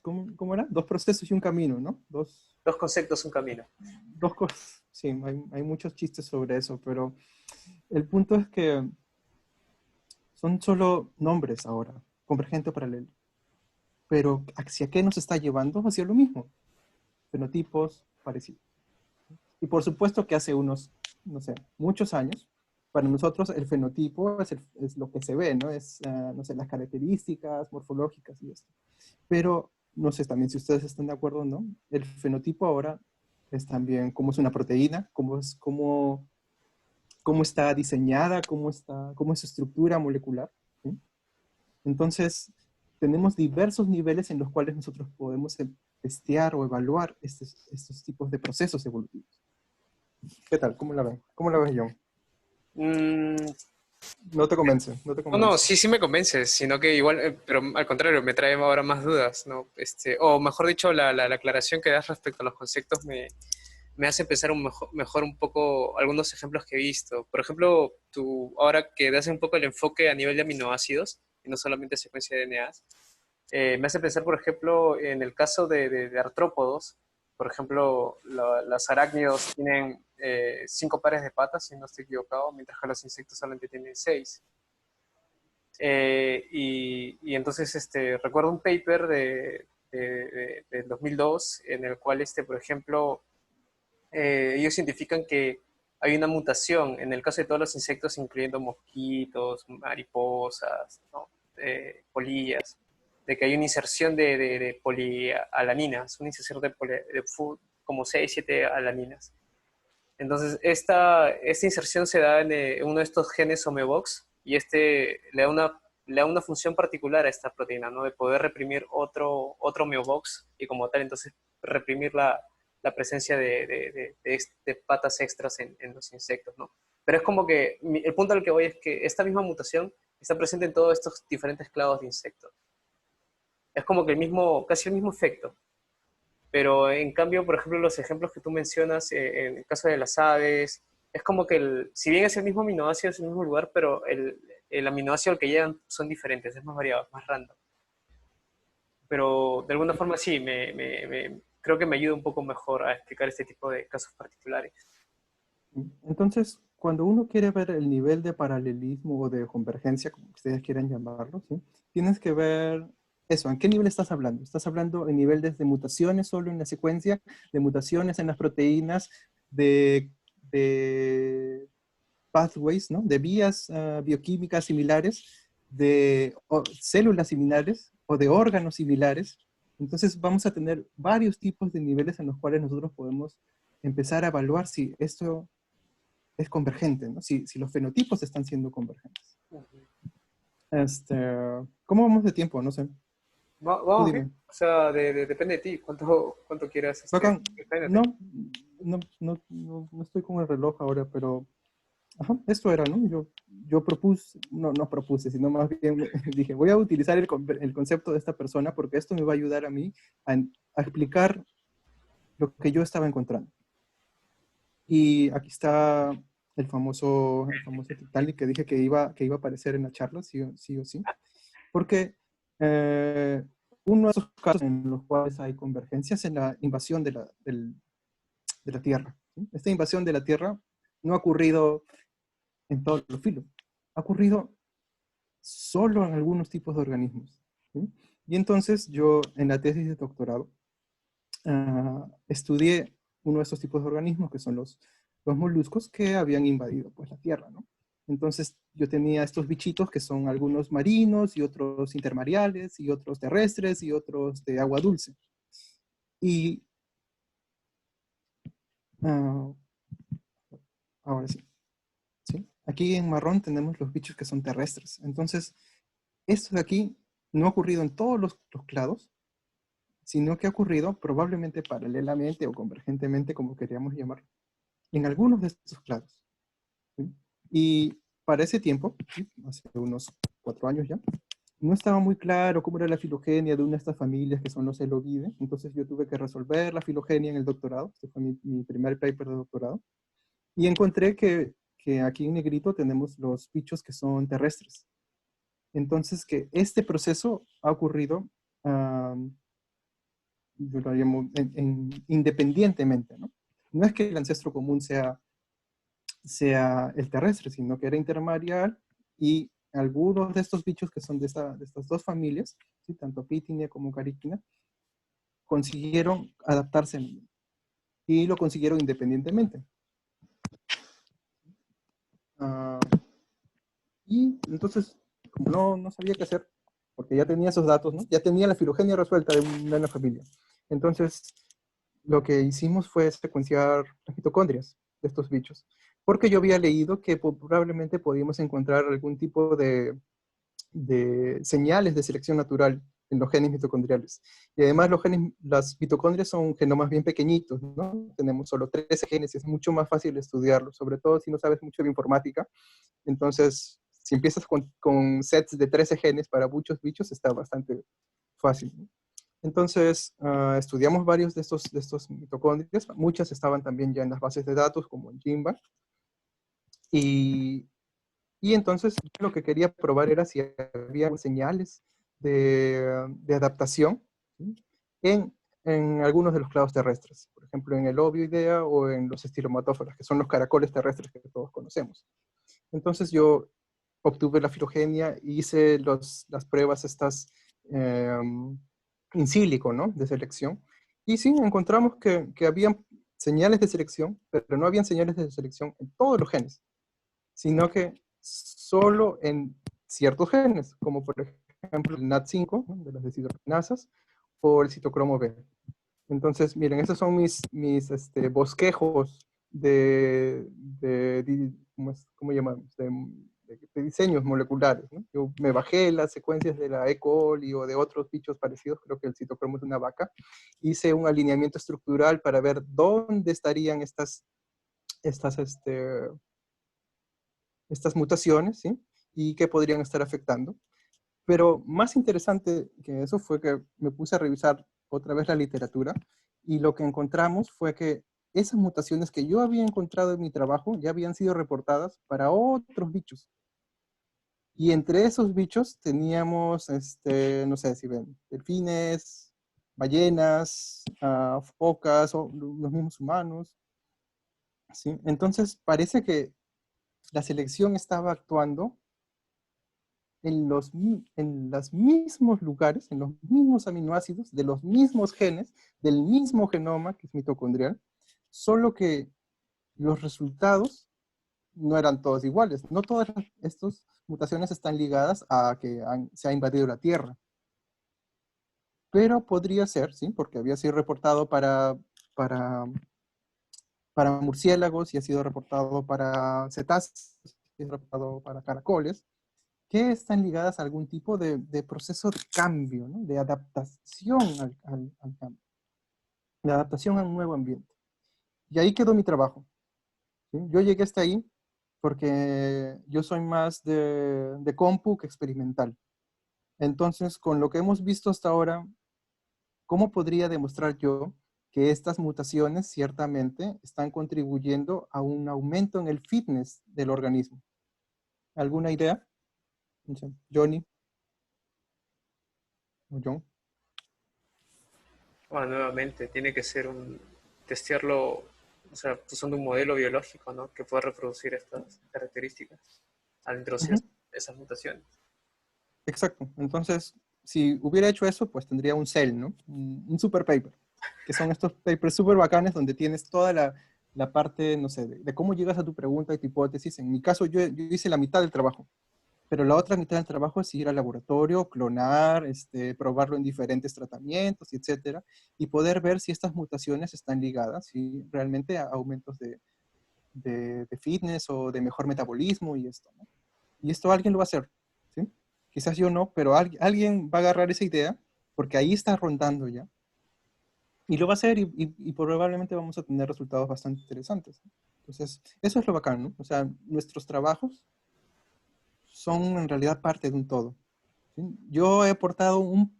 ¿cómo era? Dos procesos y un camino, ¿no? Dos conceptos, un camino. Dos cosas. Sí, hay muchos chistes sobre eso, pero el punto es que son solo nombres ahora, convergente o paralelo. Pero ¿hacia qué nos está llevando? Hacia lo mismo. Fenotipos parecidos. Y por supuesto que hace unos, no sé, muchos años, para nosotros el fenotipo es lo que se ve, ¿no? Es, no sé, las características morfológicas y esto. Pero, no sé también si ustedes están de acuerdo o no, el fenotipo ahora es también cómo es una proteína, cómo está diseñada, cómo es su estructura molecular. ¿Sí? Entonces, tenemos diversos niveles en los cuales nosotros podemos testear o evaluar estos tipos de procesos evolutivos. ¿Qué tal? ¿Cómo la ven? ¿Cómo la ves, John? Mm, No te convence, no te no, convence. sí me convence, sino que igual, pero al contrario, me trae ahora más dudas, ¿no? O mejor dicho, la aclaración que das respecto a los conceptos me hace pensar mejor un poco algunos ejemplos que he visto. Por ejemplo, tú, ahora que das un poco el enfoque a nivel de aminoácidos, y no solamente secuencia de DNAs, me hace pensar, por ejemplo, en el caso de artrópodos. Por ejemplo, los arácnidos tienen 5 pares de patas, si no estoy equivocado, mientras que los insectos solamente tienen 6. Y entonces recuerdo un paper del 2002 en el cual, por ejemplo, ellos identifican que hay una mutación en el caso de todos los insectos, incluyendo mosquitos, mariposas, ¿no? Polillas, de que hay una inserción de polialaninas, una inserción como 6 7 alaninas. Entonces, esta inserción se da en uno de estos genes homeobox y le da una función particular a esta proteína, ¿no? De poder reprimir otro homeobox y como tal, entonces, reprimir la presencia de patas extras en los insectos, ¿no? Pero es como que el punto al que voy es que esta misma mutación está presente en todos estos diferentes clados de insectos. Es como que casi el mismo efecto. Pero en cambio, por ejemplo, los ejemplos que tú mencionas, en el caso de las aves, es como que si bien es el mismo aminoácido, es el mismo lugar, pero el aminoácido al que llegan son diferentes, es más variado, es más random. Pero de alguna forma sí, creo que me ayuda un poco mejor a explicar este tipo de casos particulares. Entonces, cuando uno quiere ver el nivel de paralelismo o de convergencia, como ustedes quieran llamarlo, ¿sí? Tienes que ver eso, ¿en qué nivel estás hablando? ¿Estás hablando en nivel de mutaciones solo en la secuencia, de mutaciones en las proteínas, de pathways, ¿no? De vías bioquímicas similares, de células similares o de órganos similares? Entonces vamos a tener varios tipos de niveles en los cuales nosotros podemos empezar a evaluar si esto es convergente, ¿no? Si los fenotipos están siendo convergentes. ¿Cómo vamos de tiempo? No sé. Vamos bien, o sea, depende de ti, cuánto quieras. Bacán. No estoy con el reloj ahora, pero esto era, ¿no? Yo propuse, no propuse, sino más bien dije, voy a utilizar el concepto de esta persona porque esto me va a ayudar a mí a explicar lo que yo estaba encontrando. Y aquí está el famoso Titanic que dije que iba a aparecer en la charla, sí o sí. Porque uno de esos casos en los cuales hay convergencias es la invasión de la Tierra, ¿sí? Esta invasión de la Tierra no ha ocurrido en todos los filos. Ha ocurrido solo en algunos tipos de organismos, ¿sí? Y entonces yo en la tesis de doctorado estudié uno de estos tipos de organismos que son los moluscos que habían invadido pues la Tierra, ¿no? Entonces yo tenía estos bichitos que son algunos marinos y otros intermareales y otros terrestres y otros de agua dulce. Y ahora sí. ¿Sí? Aquí en marrón tenemos los bichos que son terrestres. Entonces, esto de aquí no ha ocurrido en todos los clados, sino que ha ocurrido probablemente paralelamente o convergentemente, como queríamos llamarlo, en algunos de estos clados. ¿Sí? Y para ese tiempo, ¿sí? Hace unos 4 años ya, no estaba muy claro cómo era la filogenia de una de estas familias que son los Elovidae. Entonces yo tuve que resolver la filogenia en el doctorado. Este fue mi primer paper de doctorado. Y encontré que aquí en negrito tenemos los bichos que son terrestres. Entonces, que este proceso ha ocurrido, yo lo llamo independientemente, ¿no? No es que el ancestro común sea el terrestre, sino que era intermareal y algunos de estos bichos que son de estas dos familias, ¿sí? Tanto Pitinia como Cariquina, consiguieron adaptarse y lo consiguieron independientemente. Y entonces, como no sabía qué hacer, porque ya tenía esos datos, ¿no? Ya tenía la filogenia resuelta de una familia. Entonces, lo que hicimos fue secuenciar las mitocondrias de estos bichos, porque yo había leído que probablemente podíamos encontrar algún tipo de señales de selección natural en los genes mitocondriales. Y además las mitocondrias son genomas bien pequeñitos, ¿no? Tenemos solo 13 genes y es mucho más fácil estudiarlos, sobre todo si no sabes mucho de informática. Entonces, si empiezas con sets de 13 genes para muchos bichos, está bastante fácil, ¿no? Entonces, estudiamos varios de estos mitocondrias. Muchas estaban también ya en las bases de datos, como en GenBank. Y entonces, lo que quería probar era si había señales de adaptación, ¿sí? en algunos de los clados terrestres. Por ejemplo, en el Ovioidea o en los estilomatóforas, que son los caracoles terrestres que todos conocemos. Entonces yo obtuve la filogenia, hice las pruebas estas in silico, ¿no? De selección. Y sí, encontramos que habían señales de selección, pero no habían señales de selección en todos los genes, sino que solo en ciertos genes, como por ejemplo el NAT5, ¿no? De las deshidrogenasas, o el citocromo B. Entonces, miren, estos son mis bosquejos ¿cómo llamamos? De diseños moleculares, ¿no? Yo me bajé las secuencias de la E. coli o de otros bichos parecidos, creo que el citocromo es de una vaca, hice un alineamiento estructural para ver dónde estarían estas mutaciones, ¿sí? Y qué podrían estar afectando. Pero más interesante que eso fue que me puse a revisar otra vez la literatura y lo que encontramos fue que esas mutaciones que yo había encontrado en mi trabajo ya habían sido reportadas para otros bichos. Y entre esos bichos teníamos, no sé si ven, delfines, ballenas, focas, o los mismos humanos, ¿sí? Entonces parece que la selección estaba actuando en los mismos lugares, en los mismos aminoácidos, de los mismos genes, del mismo genoma, que es mitocondrial, solo que los resultados no eran todos iguales. No todas estas mutaciones están ligadas a que se ha invadido la Tierra. Pero podría ser, ¿sí? Porque había sido reportado para murciélagos y ha sido reportado para cetáceos, ha sido reportado para caracoles, que están ligadas a algún tipo de proceso de cambio, ¿no? De adaptación al cambio, de adaptación a un nuevo ambiente. Y ahí quedó mi trabajo, ¿sí? Yo llegué hasta ahí porque yo soy más de compu que experimental. Entonces, con lo que hemos visto hasta ahora, ¿cómo podría demostrar yo que estas mutaciones ciertamente están contribuyendo a un aumento en el fitness del organismo? ¿Alguna idea? No sé, Johnny o John. Bueno, nuevamente, tiene que ser testearlo, o sea, usando un modelo biológico, ¿no? Que pueda reproducir estas características al introducir esas mutaciones. Exacto. Entonces, si hubiera hecho eso, pues tendría un CEL, ¿no? Un super paper, que son estos papers súper bacanes donde tienes toda la parte, no sé, de cómo llegas a tu pregunta y tu hipótesis. En mi caso, yo hice la mitad del trabajo, pero la otra mitad del trabajo es ir al laboratorio, clonar, probarlo en diferentes tratamientos, etcétera, y poder ver si estas mutaciones están ligadas, si realmente a aumentos de fitness o de mejor metabolismo y esto, ¿no? Y esto alguien lo va a hacer, ¿sí? Quizás yo no, pero alguien va a agarrar esa idea, porque ahí está rondando ya, y lo va a hacer y probablemente vamos a tener resultados bastante interesantes, ¿no? Entonces, eso es lo bacán, ¿no? O sea, nuestros trabajos son en realidad parte de un todo, ¿sí? Yo he aportado un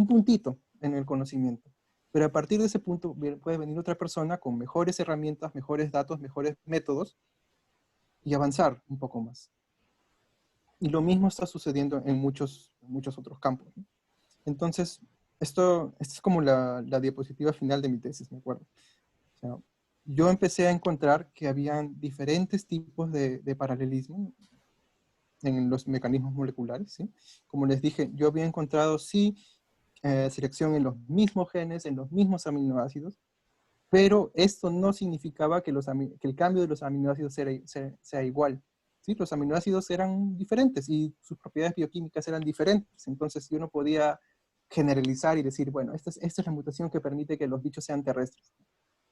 puntito en el conocimiento, pero a partir de ese punto puede venir otra persona con mejores herramientas, mejores datos, mejores métodos y avanzar un poco más. Y lo mismo está sucediendo en muchos otros campos, ¿no? Entonces, esto es como la diapositiva final de mi tesis, me acuerdo. O sea, yo empecé a encontrar que habían diferentes tipos de paralelismo en los mecanismos moleculares, ¿sí? Como les dije, yo había encontrado, sí, selección en los mismos genes, en los mismos aminoácidos, pero esto no significaba que el cambio de los aminoácidos sea igual, ¿sí? Los aminoácidos eran diferentes y sus propiedades bioquímicas eran diferentes, entonces yo no podía generalizar y decir, bueno, esta es la mutación que permite que los bichos sean terrestres,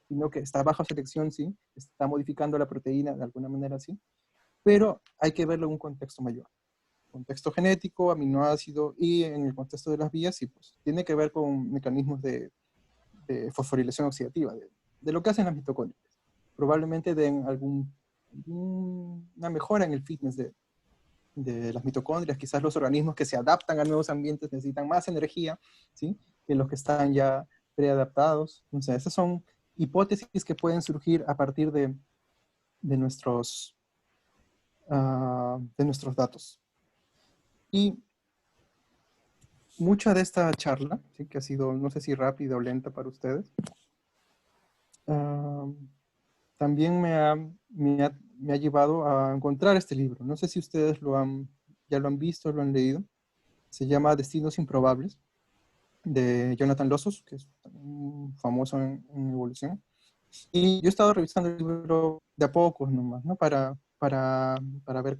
sino que esta baja selección, sí, está modificando la proteína de alguna manera, sí, pero hay que verlo en un contexto mayor. Contexto genético, aminoácido, y en el contexto de las vías, sí, pues tiene que ver con mecanismos de fosforilación oxidativa, de lo que hacen las mitocondrias. Probablemente den una mejora en el fitness de las mitocondrias. Quizás los organismos que se adaptan a nuevos ambientes necesitan más energía, ¿sí? Que los que están ya preadaptados. Entonces, esas son hipótesis que pueden surgir a partir de nuestros datos. Y mucha de esta charla, ¿sí? Que ha sido, no sé si rápida o lenta para ustedes, también me ha llevado a encontrar este libro. No sé si ustedes lo han ya lo han visto, lo han leído. Se llama Destinos Improbables, de Jonathan Lossos, que es famoso en evolución. Y yo he estado revisando el libro de a pocos nomás, ¿no? Para ver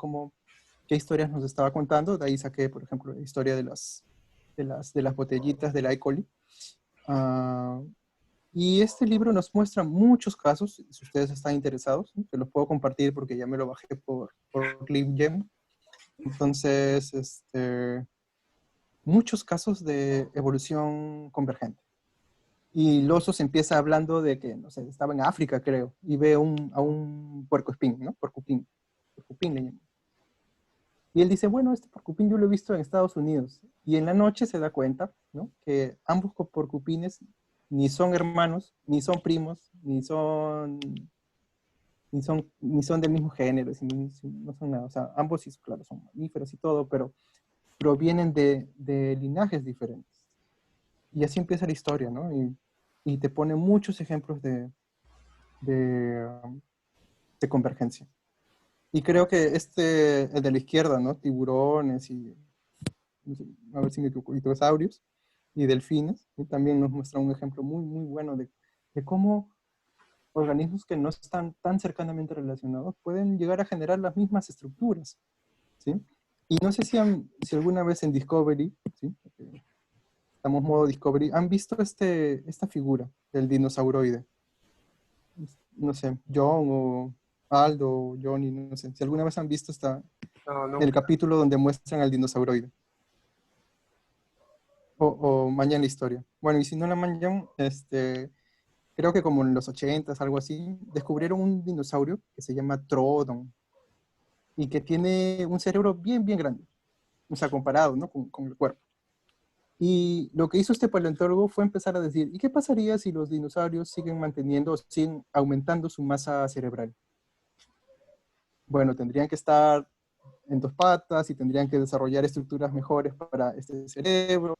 qué historias nos estaba contando. De ahí saqué, por ejemplo, la historia de las botellitas de la E. coli. Y este libro nos muestra muchos casos, si ustedes están interesados, ¿no? Que los puedo compartir porque ya me lo bajé por LibGem. Entonces, muchos casos de evolución convergente. Y Lossos empieza hablando de que, no sé, estaba en África, creo, y ve a un puercoespín, ¿no? Porcupín le llaman. Y él dice, bueno, este porcupín yo lo he visto en Estados Unidos. Y en la noche se da cuenta, ¿no? Que ambos porcupines ni son hermanos, ni son primos, ni son del mismo género, no son nada. O sea, ambos sí, claro, son mamíferos y todo, pero provienen de linajes diferentes. Y así empieza la historia, ¿no? Y te pone muchos ejemplos de convergencia. Y creo que el de la izquierda, ¿no? Tiburones y, no sé, a ver si me equivoco, y dinosaurios y delfines, y también nos muestra un ejemplo muy, muy bueno de cómo organismos que no están tan cercanamente relacionados pueden llegar a generar las mismas estructuras, ¿sí? Y no sé si alguna vez en Discovery, ¿sí? Estamos modo Discovery, han visto esta figura del dinosauroide. No sé, John o Aldo o Johnny, no sé, si alguna vez han visto No, el capítulo donde muestran al dinosauroide. O Mañana la historia. Bueno, y si no la manjan, creo que como en los 80s, algo así, descubrieron un dinosaurio que se llama Troodon y que tiene un cerebro bien, bien grande, o sea, comparado, ¿no? con el cuerpo. Y lo que hizo este paleontólogo fue empezar a decir, ¿y qué pasaría si los dinosaurios siguen aumentando su masa cerebral? Bueno, tendrían que estar en dos patas y tendrían que desarrollar estructuras mejores para este cerebro.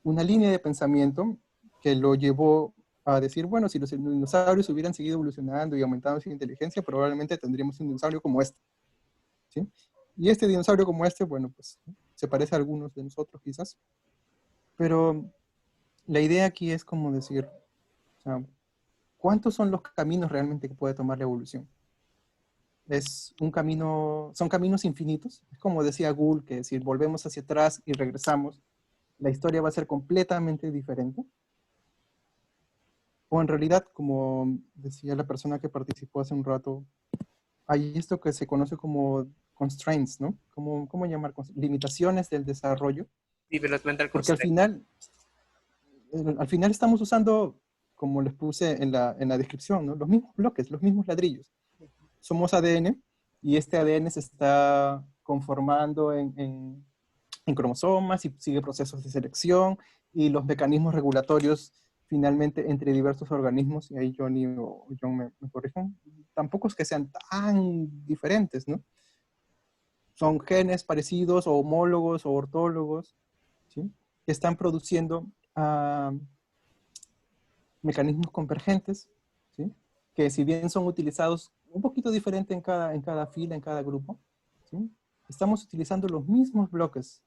Una línea de pensamiento que lo llevó a decir, bueno, si los dinosaurios hubieran seguido evolucionando y aumentando su inteligencia, probablemente tendríamos un dinosaurio como este, ¿sí? Y este dinosaurio como este, bueno, pues se parece a algunos de nosotros quizás, pero la idea aquí es como decir, o sea, ¿cuántos son los caminos realmente que puede tomar la evolución? Son caminos infinitos. Es como decía Gould, que si volvemos hacia atrás y regresamos, la historia va a ser completamente diferente. O en realidad, como decía la persona que participó hace un rato, hay esto que se conoce como constraints, ¿no? ¿Cómo llamar? Limitaciones del desarrollo. Developmental Porque constraint. al final estamos usando, como les puse en la descripción, ¿no? Los mismos bloques, los mismos ladrillos. Somos ADN y este ADN se está conformando en cromosomas y sigue procesos de selección y los mecanismos regulatorios finalmente entre diversos organismos, y ahí Johnny o John me corrigen, tampoco es que sean tan diferentes, ¿no? Son genes parecidos o homólogos o ortólogos, ¿sí? Que están produciendo mecanismos convergentes, ¿sí? Que si bien son utilizados un poquito diferente en cada fila, en cada grupo, ¿sí? Estamos utilizando los mismos bloques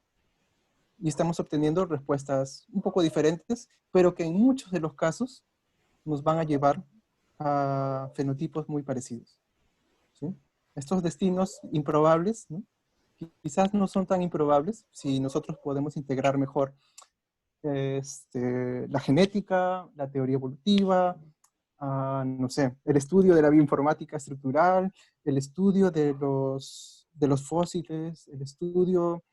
y estamos obteniendo respuestas un poco diferentes, pero que en muchos de los casos nos van a llevar a fenotipos muy parecidos, ¿sí? Estos destinos improbables, ¿no? Quizás no son tan improbables si nosotros podemos integrar mejor la genética, la teoría evolutiva, no sé, el estudio de la bioinformática estructural, el estudio de los fósiles, el estudio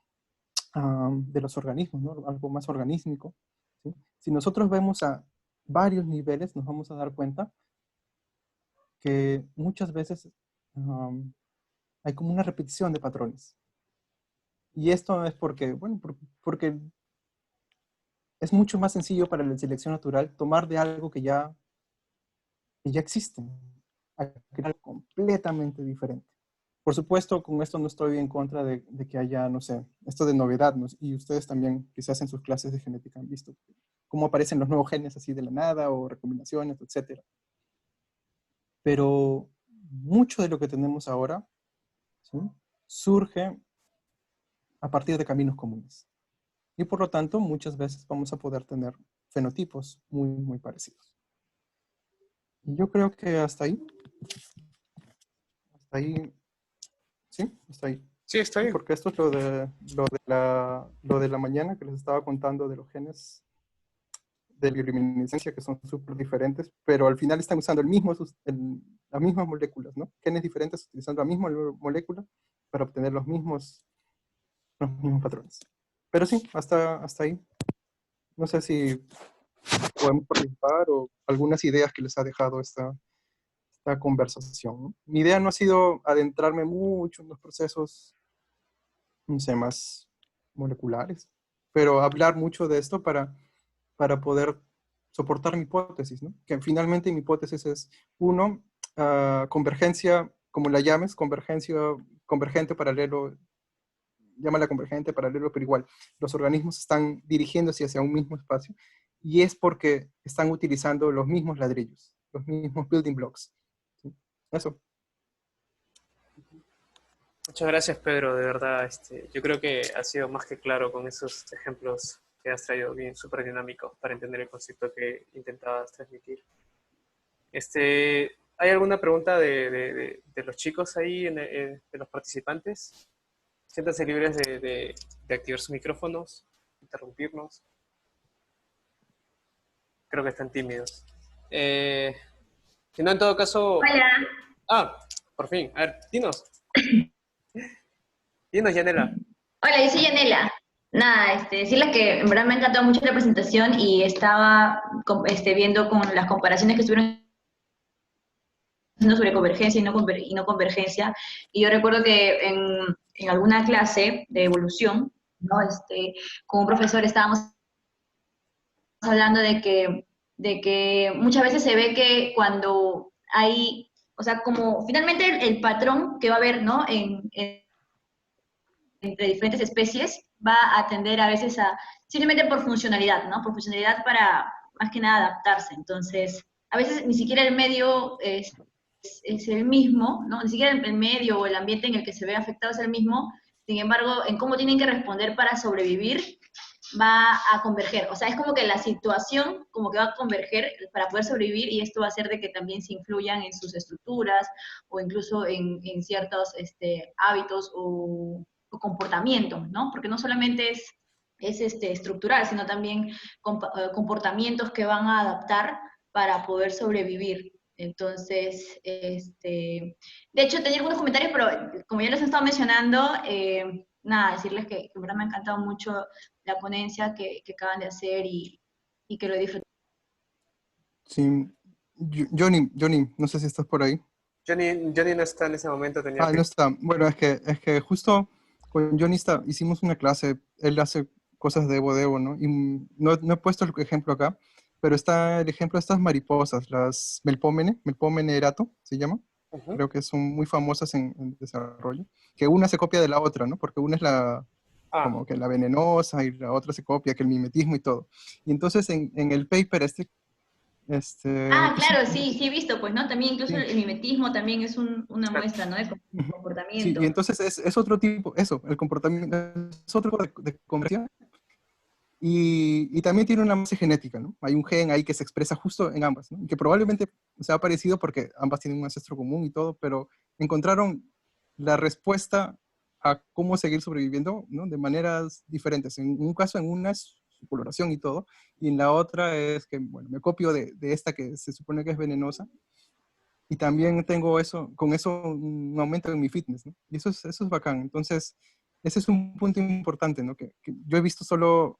de los organismos, ¿no? Algo más organísmico, ¿sí? Si nosotros vemos a varios niveles, nos vamos a dar cuenta que muchas veces hay como una repetición de patrones. Y esto es porque, bueno, porque es mucho más sencillo para la selección natural tomar de algo que ya existe, a crear algo completamente diferente. Por supuesto, con esto no estoy en contra de que haya, no sé, esto de novedad, ¿no? Y ustedes también, quizás en sus clases de genética han visto cómo aparecen los nuevos genes así de la nada, o recombinaciones, etc. Pero mucho de lo que tenemos ahora, ¿sí? Surge a partir de caminos comunes. Y por lo tanto, muchas veces vamos a poder tener fenotipos muy, muy parecidos. Y yo creo que hasta ahí, sí, hasta ahí. Sí, está bien. Porque esto es lo de la mañana que les estaba contando de los genes de bioluminiscencia, que son súper diferentes, pero al final están usando las mismas moléculas, ¿no? Genes diferentes utilizando la misma molécula para obtener los mismos patrones. Pero sí, hasta ahí. No sé si podemos participar o algunas ideas que les ha dejado esta conversación, ¿no? Mi idea no ha sido adentrarme mucho en los procesos, no sé, más moleculares, pero hablar mucho de esto para poder soportar mi hipótesis, ¿no? Que finalmente mi hipótesis es, uno, convergencia, como la llames, convergente, paralelo, llámala convergente, paralelo, pero igual, los organismos están dirigiéndose hacia un mismo espacio, y es porque están utilizando los mismos ladrillos, los mismos building blocks. ¿Sí? Eso. Muchas gracias, Pedro, de verdad. Yo creo que ha sido más que claro con esos ejemplos que has traído bien súper dinámicos para entender el concepto que intentabas transmitir. ¿Hay alguna pregunta de los chicos ahí, de los participantes? Siéntanse libres de activar sus micrófonos, interrumpirnos. Creo que están tímidos. Si no, en todo caso... Hola. Ah, por fin. A ver, dinos. Dinos, Yanela. Hola, yo soy Yanela. Nada, decirles que en verdad me ha encantado mucho la presentación y estaba viendo con las comparaciones que estuvieron haciendo sobre convergencia y no convergencia. Y yo recuerdo que en alguna clase de evolución, ¿no? Con un profesor estábamos hablando de que muchas veces se ve que cuando hay, o sea, como finalmente el patrón que va a haber, ¿no? Entre diferentes especies va a tender a veces a, simplemente por funcionalidad, ¿no? Por funcionalidad para, más que nada, adaptarse. Entonces, a veces ni siquiera el medio es el mismo, ¿no? Ni siquiera el medio o el ambiente en el que se ve afectado es el mismo, sin embargo, en cómo tienen que responder para sobrevivir va a converger. O sea, es como que la situación como que va a converger para poder sobrevivir y esto va a hacer de que también se influyan en sus estructuras o incluso en ciertos hábitos o comportamientos, ¿no? Porque no solamente es estructural, sino también comportamientos que van a adaptar para poder sobrevivir. Entonces, de hecho tenía algunos comentarios, pero como ya les he estado mencionando, nada, decirles que en verdad me ha encantado mucho la ponencia que acaban de hacer y que lo he disfrutado. Sí. Johnny, no sé si estás por ahí. Johnny no está en ese momento. No está. Bueno, es que justo con Johnny hicimos una clase, él hace cosas de Evo, ¿no? Y no he puesto el ejemplo acá, pero está el ejemplo de estas mariposas, las Melpomene erato, se llama. Uh-huh. Creo que son muy famosas en desarrollo. Que una se copia de la otra, ¿no? Porque una es como que la venenosa y la otra se copia, que el mimetismo y todo. Y entonces en el paper claro, sí he visto, pues, ¿no? También incluso sí. El mimetismo también es una muestra, ¿no? De comportamiento. Sí, y entonces es otro tipo, el comportamiento es otro tipo de conversión. Y también tiene una base genética, ¿no? Hay un gen ahí que se expresa justo en ambas, ¿no? Y que probablemente sea parecido porque ambas tienen un ancestro común y todo, pero encontraron la respuesta a cómo seguir sobreviviendo, ¿no? De maneras diferentes. En un caso, en una es su coloración y todo, y en la otra es que, bueno, me copio de esta que se supone que es venenosa, y también tengo con eso un aumento en mi fitness, ¿no? Y eso es bacán. Entonces, ese es un punto importante, ¿no? Que yo he visto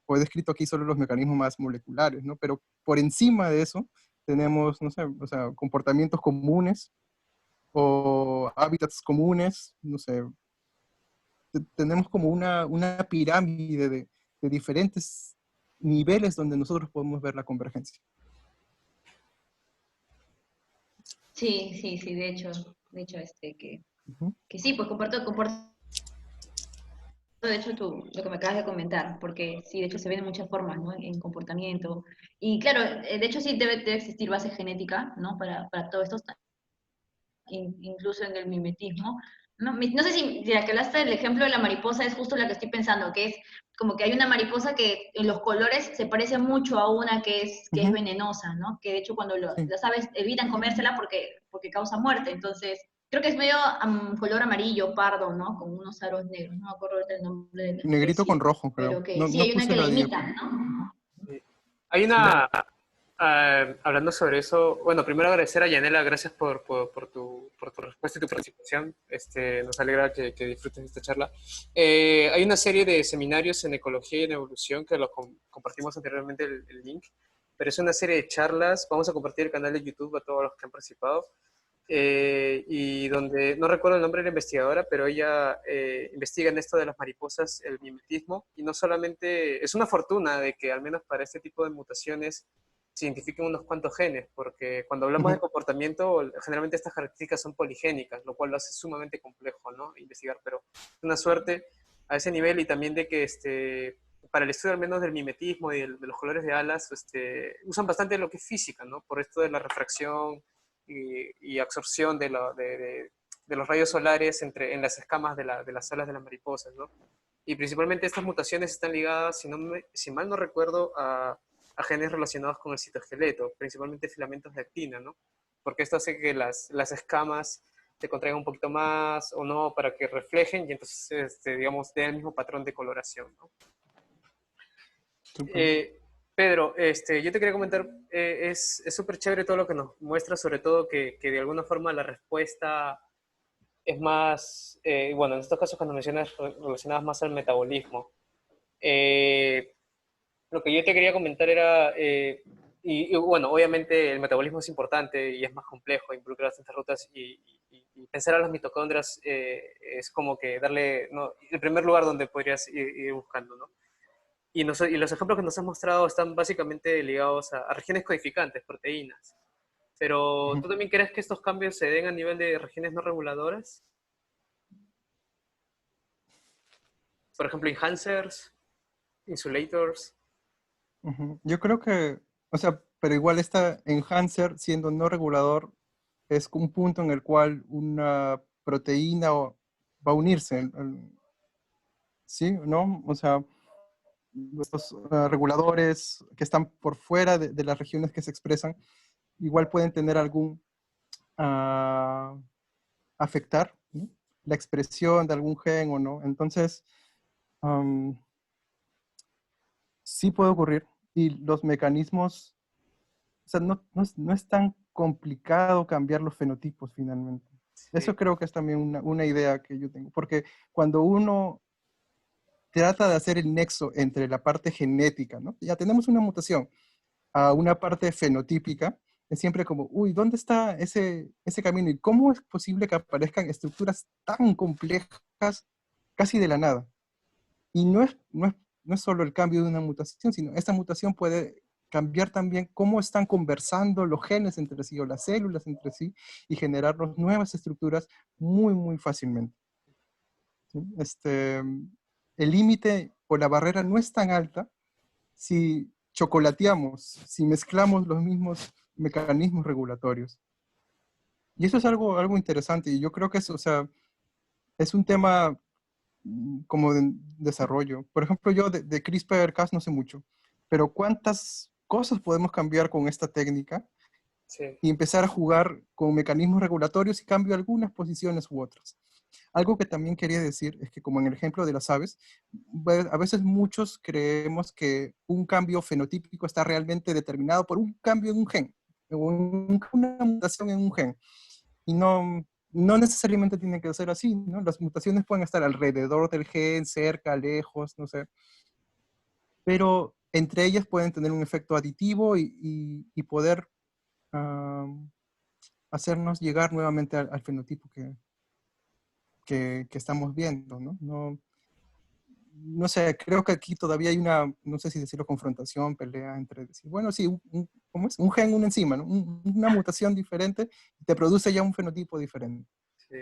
o he descrito aquí solo los mecanismos más moleculares, ¿no? Pero por encima de eso tenemos, no sé, o sea, comportamientos comunes o hábitats comunes, no sé. Tenemos como una pirámide de diferentes niveles donde nosotros podemos ver la convergencia. Sí, de hecho que sí, pues comparto de hecho lo que me acabas de comentar, porque sí, de hecho se ven de muchas formas, ¿no? En comportamiento. Y claro, de hecho sí debe existir base genética, ¿no? Para todo esto, incluso en el mimetismo, No, no sé si la que hablaste del ejemplo de la mariposa es justo la que estoy pensando, que es como que hay una mariposa que en los colores se parece mucho a una que es Ujú, venenosa, ¿no? Que de hecho cuando sí. las aves evitan comérsela porque causa muerte. Entonces, creo que es medio color amarillo, pardo, ¿no? Con unos aros negros. No me acuerdo ahorita el nombre de la Negrito con especie, rojo, creo. pero que No, sí, no hay una puse que la la imita, diapositiva. ¿no? Sí. Hay Sí. hablando sobre eso, bueno, primero agradecer a Yanela, gracias por tu respuesta y tu participación. Nos alegra que disfrutes esta charla. Hay una serie de seminarios en ecología y en evolución que los compartimos anteriormente el link, pero es una serie de charlas. Vamos a compartir el canal de YouTube a todos los que han participado. Y donde, no recuerdo el nombre de la investigadora, pero ella investiga en esto de las mariposas, el mimetismo, y no solamente, es una fortuna de que al menos para este tipo de mutaciones se identifiquen unos cuantos genes, porque cuando hablamos de Ujú, comportamiento, generalmente estas características son poligénicas, lo cual lo hace sumamente complejo, ¿no? Investigar, pero es una suerte a ese nivel y también de que para el estudio al menos del mimetismo y de los colores de alas, usan bastante lo que es física, ¿no? Por esto de la refracción y absorción de los rayos solares en las escamas de las alas de las mariposas, ¿no? Y principalmente estas mutaciones están ligadas, si mal no recuerdo, a genes relacionados con el citoesqueleto, principalmente filamentos de actina, ¿no? Porque esto hace que las escamas se contraigan un poquito más o no para que reflejen y entonces, digamos, den el mismo patrón de coloración, ¿no? súper. Eh, Pedro, yo te quería comentar, es súper chévere todo lo que nos muestra, sobre todo que de alguna forma la respuesta es más, bueno, en estos casos cuando mencionas relacionadas más al metabolismo. Eh, lo que yo te quería comentar era, bueno, obviamente el metabolismo es importante y es más complejo, involucra bastantes rutas y pensar a las mitocondrias es como que darle, ¿no?, el primer lugar donde podrías ir buscando, ¿no? Y los ejemplos que nos has mostrado están básicamente ligados a regiones codificantes, proteínas. Pero Ujú. ¿tú también crees que estos cambios se den a nivel de regiones no reguladoras? Por ejemplo, enhancers, insulators. Ujú. Yo creo que, o sea, pero igual esta enhancer, siendo no regulador, es un punto en el cual una proteína va a unirse, ¿sí? ¿No? O sea, estos reguladores que están por fuera de las regiones que se expresan, igual pueden tener algún, ah, afectar, ¿no?, la expresión de algún gen o no. Entonces, am, sí puede ocurrir. Y los mecanismos, o sea, no es tan complicado cambiar los fenotipos finalmente. Eso Sí. creo que es también una idea que yo tengo, porque cuando uno trata de hacer el nexo entre la parte genética, ¿no? Ya tenemos una mutación, a una parte fenotípica, es siempre como, uy, ¿dónde está ese camino? ¿Y cómo es posible que aparezcan estructuras tan complejas casi de la nada? Y no es solo el cambio de una mutación, sino esta mutación puede cambiar también cómo están conversando los genes entre sí o las células entre sí y generarnos nuevas estructuras muy, muy fácilmente, ¿sí? El límite o la barrera no es tan alta si chocolateamos, si mezclamos los mismos mecanismos regulatorios. Y eso es algo interesante y yo creo que o sea, es un tema como de desarrollo. Por ejemplo, yo de CRISPR-Cas no sé mucho, pero ¿cuántas cosas podemos cambiar con esta técnica Sí. y empezar a jugar con mecanismos regulatorios y cambio algunas posiciones u otras? Algo que también quería decir es que, como en el ejemplo de las aves, a veces muchos creemos que un cambio fenotípico está realmente determinado por un cambio en un gen, o una mutación en un gen. Y no necesariamente tiene que ser así, ¿no? Las mutaciones pueden estar alrededor del gen, cerca, lejos, no sé. Pero entre ellas pueden tener un efecto aditivo y poder um, hacernos llegar nuevamente al fenotipo que estamos viendo, ¿no? No sé, creo que aquí todavía hay una, no sé si decirlo, confrontación, pelea entre decir, bueno, sí, ¿cómo es? Un gen, una enzima, ¿no? Una mutación diferente te produce ya un fenotipo diferente. Sí.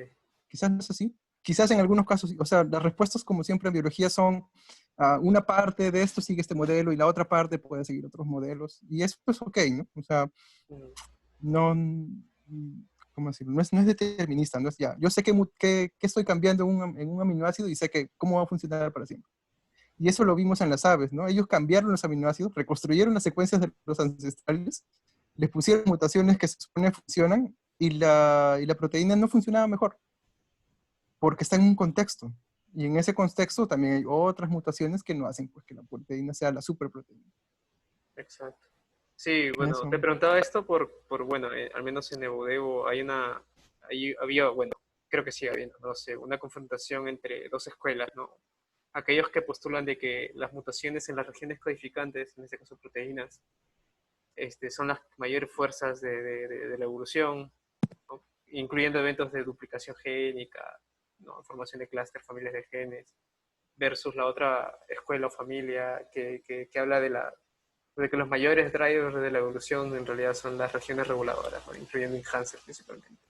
Quizás no es así. Quizás en algunos casos, o sea, las respuestas como siempre en biología son una parte de esto sigue este modelo y la otra parte puede seguir otros modelos. Y eso es ok, ¿no? O sea, Mm. no, ¿cómo decirlo? No es determinista, no es ya. Yo sé que estoy cambiando en un aminoácido y sé que cómo va a funcionar para siempre. Y eso lo vimos en las aves, ¿no? Ellos cambiaron los aminoácidos, reconstruyeron las secuencias de los ancestrales, les pusieron mutaciones que se supone funcionan y la proteína no funcionaba mejor, porque está en un contexto. Y en ese contexto también hay otras mutaciones que no hacen pues, que la proteína sea la superproteína. Exacto. Sí, bueno, Eso. te preguntaba esto bueno, al menos en Evodevo había, bueno, creo que sigue habiendo, no sé, una confrontación entre dos escuelas, ¿no? Aquellos que postulan de que las mutaciones en las regiones codificantes, en este caso proteínas, son las mayores fuerzas de la evolución, ¿no? Incluyendo eventos de duplicación génica, ¿no? Formación de clúster, familias de genes, versus la otra escuela o familia que habla de que los mayores drivers de la evolución en realidad son las regiones reguladoras, ¿no? Incluyendo enhancer principalmente.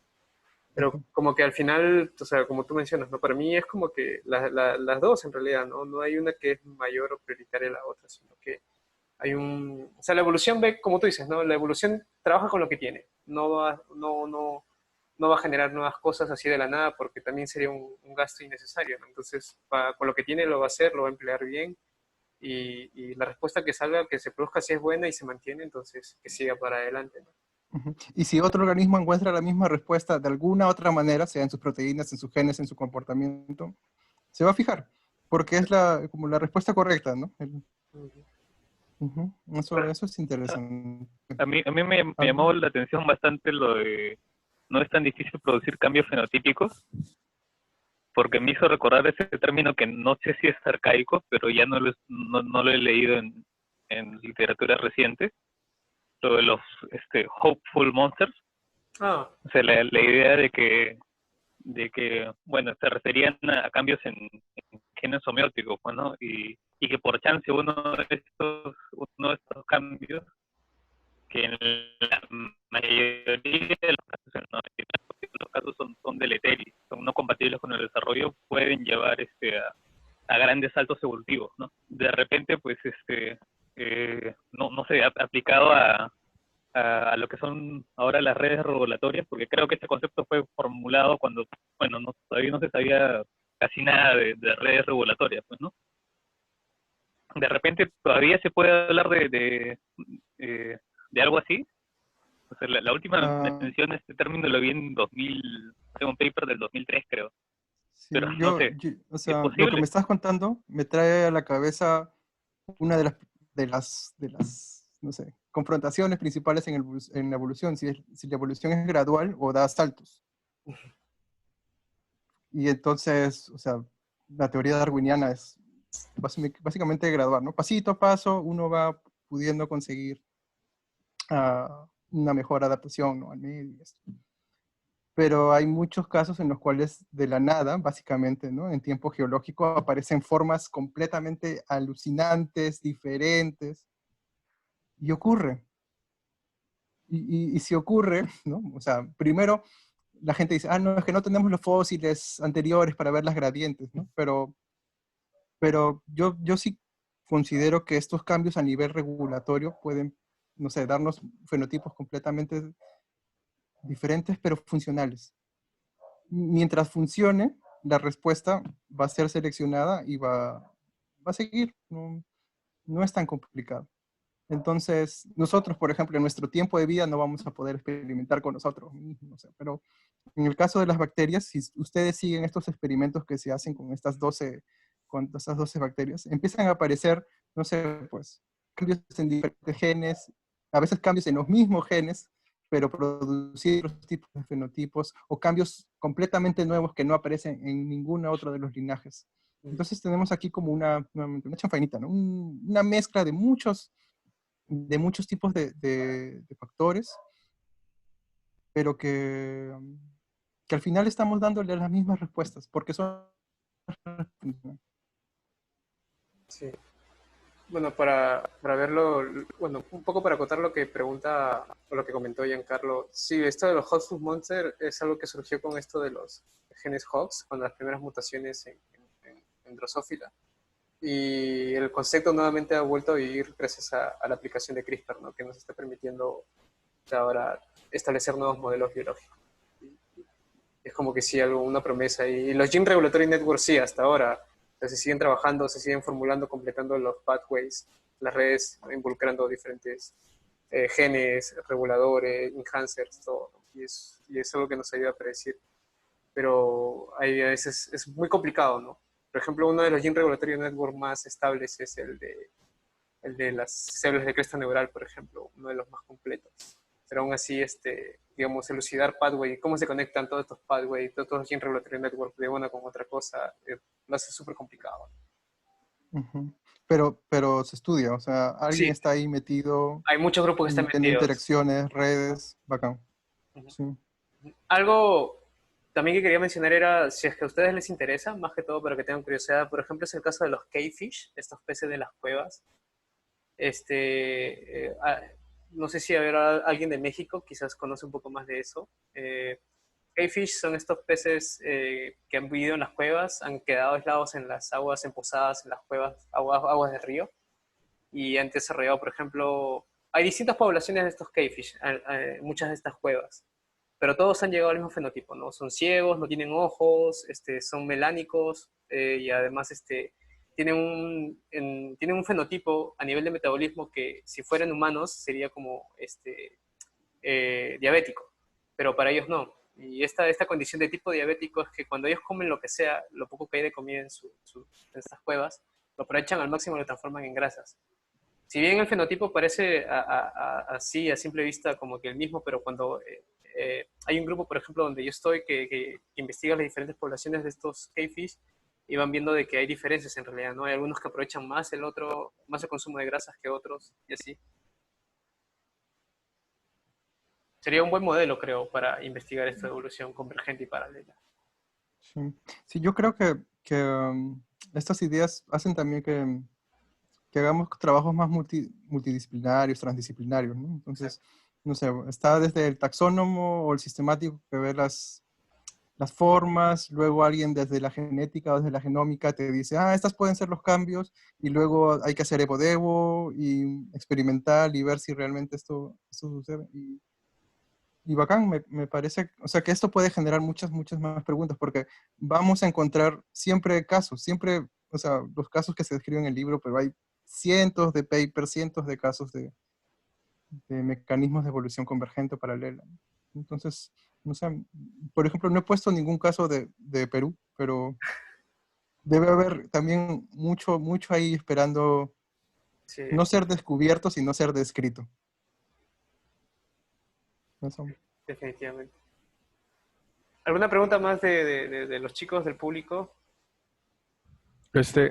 Pero como que al final, o sea, como tú mencionas, ¿no? Para mí es como que las dos en realidad, ¿no? No hay una que es mayor o prioritaria a la otra, sino que o sea, la evolución ve, como tú dices, ¿no? La evolución trabaja con lo que tiene, no va a generar nuevas cosas así de la nada porque también sería un gasto innecesario, ¿no? Entonces, con lo que tiene lo va a hacer, lo va a emplear bien y la respuesta que salga, que se produzca si es buena y se mantiene, entonces que siga para adelante, ¿no? Y si otro organismo encuentra la misma respuesta de alguna otra manera, sea en sus proteínas, en sus genes, en su comportamiento, se va a fijar, porque es como la respuesta correcta, ¿no? Eso es interesante. A mí me ¿Algo? llamó la atención bastante lo de no es tan difícil producir cambios fenotípicos, porque me hizo recordar ese término que no sé si es arcaico, pero ya no lo he leído en literatura reciente, lo de los hopeful monsters. Ah, O sea, la idea de que, bueno, se referían a cambios en genes homeóticos, pues, ¿no? Y que por chance uno de estos cambios, que en la mayoría de los casos, en la mayoría de los casos son deleterios, son no compatibles con el desarrollo, pueden llevar a grandes saltos evolutivos, ¿no? De repente, pues, no sé, aplicado a lo que son ahora las redes regulatorias, porque creo que este concepto fue formulado cuando, bueno, todavía no se sabía casi nada de redes regulatorias, pues, ¿no? De repente todavía se puede hablar de algo así. O sea, la última Ah, mención de este término lo vi en 2000, en un paper del 2003, creo. Pero sí, no sé, o ¿es sea, lo que me posible? estás contando me trae a la cabeza una de las, no sé, confrontaciones principales en la evolución, si la evolución es gradual o da saltos. Y entonces, o sea, la teoría darwiniana es básicamente graduar, ¿no? Pasito a paso uno va pudiendo conseguir una mejor adaptación, ¿no? Al medio y esto. Pero hay muchos casos en los cuales de la nada, básicamente, ¿no? En tiempo geológico aparecen formas completamente alucinantes, diferentes, y ocurre. Y si ocurre, ¿no? O sea, primero la gente dice, no, es que no tenemos los fósiles anteriores para ver las gradientes, ¿no? Pero yo sí considero que estos cambios a nivel regulatorio pueden, no sé, darnos fenotipos completamente diferentes, pero funcionales. Mientras funcione, la respuesta va a ser seleccionada y va a seguir. No es tan complicado. Entonces, nosotros, por ejemplo, en nuestro tiempo de vida no vamos a poder experimentar con nosotros mismos, no sé, pero en el caso de las bacterias, si ustedes siguen estos experimentos que se hacen con estas 12 bacterias, empiezan a aparecer, no sé, pues, cambios en diferentes genes, a veces cambios en los mismos genes, pero producir otros tipos de fenotipos o cambios completamente nuevos que no aparecen en ninguna otra de los linajes. Entonces tenemos aquí como una chanfainita, ¿no? Una mezcla de muchos tipos de factores, pero que al final estamos dándole las mismas respuestas, porque son... sí. Bueno, para verlo, bueno, un poco para acotar lo que pregunta o lo que comentó Giancarlo, sí, esto de los Hotfoot Monster es algo que surgió con esto de los genes Hox, con las primeras mutaciones en Drosophila. Y el concepto nuevamente ha vuelto a vivir gracias a la aplicación de CRISPR, ¿no? Que nos está permitiendo ahora establecer nuevos modelos biológicos. Es como que sí, algo, una promesa. Y los Gene Regulatory Networks sí, hasta ahora. O sea, se siguen trabajando, se siguen formulando, completando los pathways, las redes, involucrando diferentes genes, reguladores, enhancers, todo. Y es algo que nos ayuda a predecir. Pero hay, a veces es muy complicado, ¿no? Por ejemplo, uno de los Gene Regulatory Network más estables es el de las células de cresta neural, por ejemplo, uno de los más completos. Pero aún así, digamos, elucidar pathway, cómo se conectan todos estos pathways, todos los Gene Regulatory Network de una con otra cosa, lo hace súper complicado. Ujú. Pero se estudia, o sea, alguien Sí, está ahí metido, hay muchos grupos que están viendo metidos. interacciones, redes, bacán. Ujú. Sí. Algo también que quería mencionar era, si es que a ustedes les interesa, más que todo para que tengan curiosidad, por ejemplo, es el caso de los cavefish, estos peces de las cuevas. Este, no sé si habrá alguien de México, quizás conoce un poco más de eso. Cavefish son estos peces que han vivido en las cuevas, han quedado aislados en las aguas empozadas, en las cuevas, aguas de río, y han desarrollado, por ejemplo, hay distintas poblaciones de estos cavefish, muchas de estas cuevas, pero todos han llegado al mismo fenotipo, ¿no? Son ciegos, no tienen ojos, son melánicos y además tienen un fenotipo a nivel de metabolismo que si fueran humanos sería como diabético, pero para ellos no. Y esta condición de tipo diabético es que cuando ellos comen lo que sea, lo poco que hay de comida en estas cuevas, lo aprovechan al máximo y lo transforman en grasas. Si bien el fenotipo parece así a simple vista como que el mismo, pero cuando hay un grupo, por ejemplo, donde yo estoy, que investiga las diferentes poblaciones de estos cavefish y van viendo de que hay diferencias en realidad, ¿no? Hay algunos que aprovechan más el consumo de grasas que otros y así. Sería un buen modelo, creo, para investigar esta evolución convergente y paralela. Sí, sí, yo creo que estas ideas hacen también que hagamos trabajos más multidisciplinarios, transdisciplinarios, ¿no? Entonces, Exacto. no sé, está desde el taxónomo o el sistemático que ve las formas, luego alguien desde la genética o desde la genómica te dice, ah, estas pueden ser los cambios, y luego hay que hacer evo-devo y experimental y ver si realmente esto sucede. Y bacán, me parece, o sea, que esto puede generar muchas más preguntas, porque vamos a encontrar siempre casos, siempre, o sea, los casos que se describen en el libro, pero hay cientos de papers, cientos de casos de mecanismos de evolución convergente o paralela. Entonces, no sé, por ejemplo, no he puesto ningún caso de Perú, pero debe haber también mucho ahí esperando Sí, no ser descubierto, sino ser descrito. Eso. definitivamente. ¿Alguna pregunta más de los chicos del público?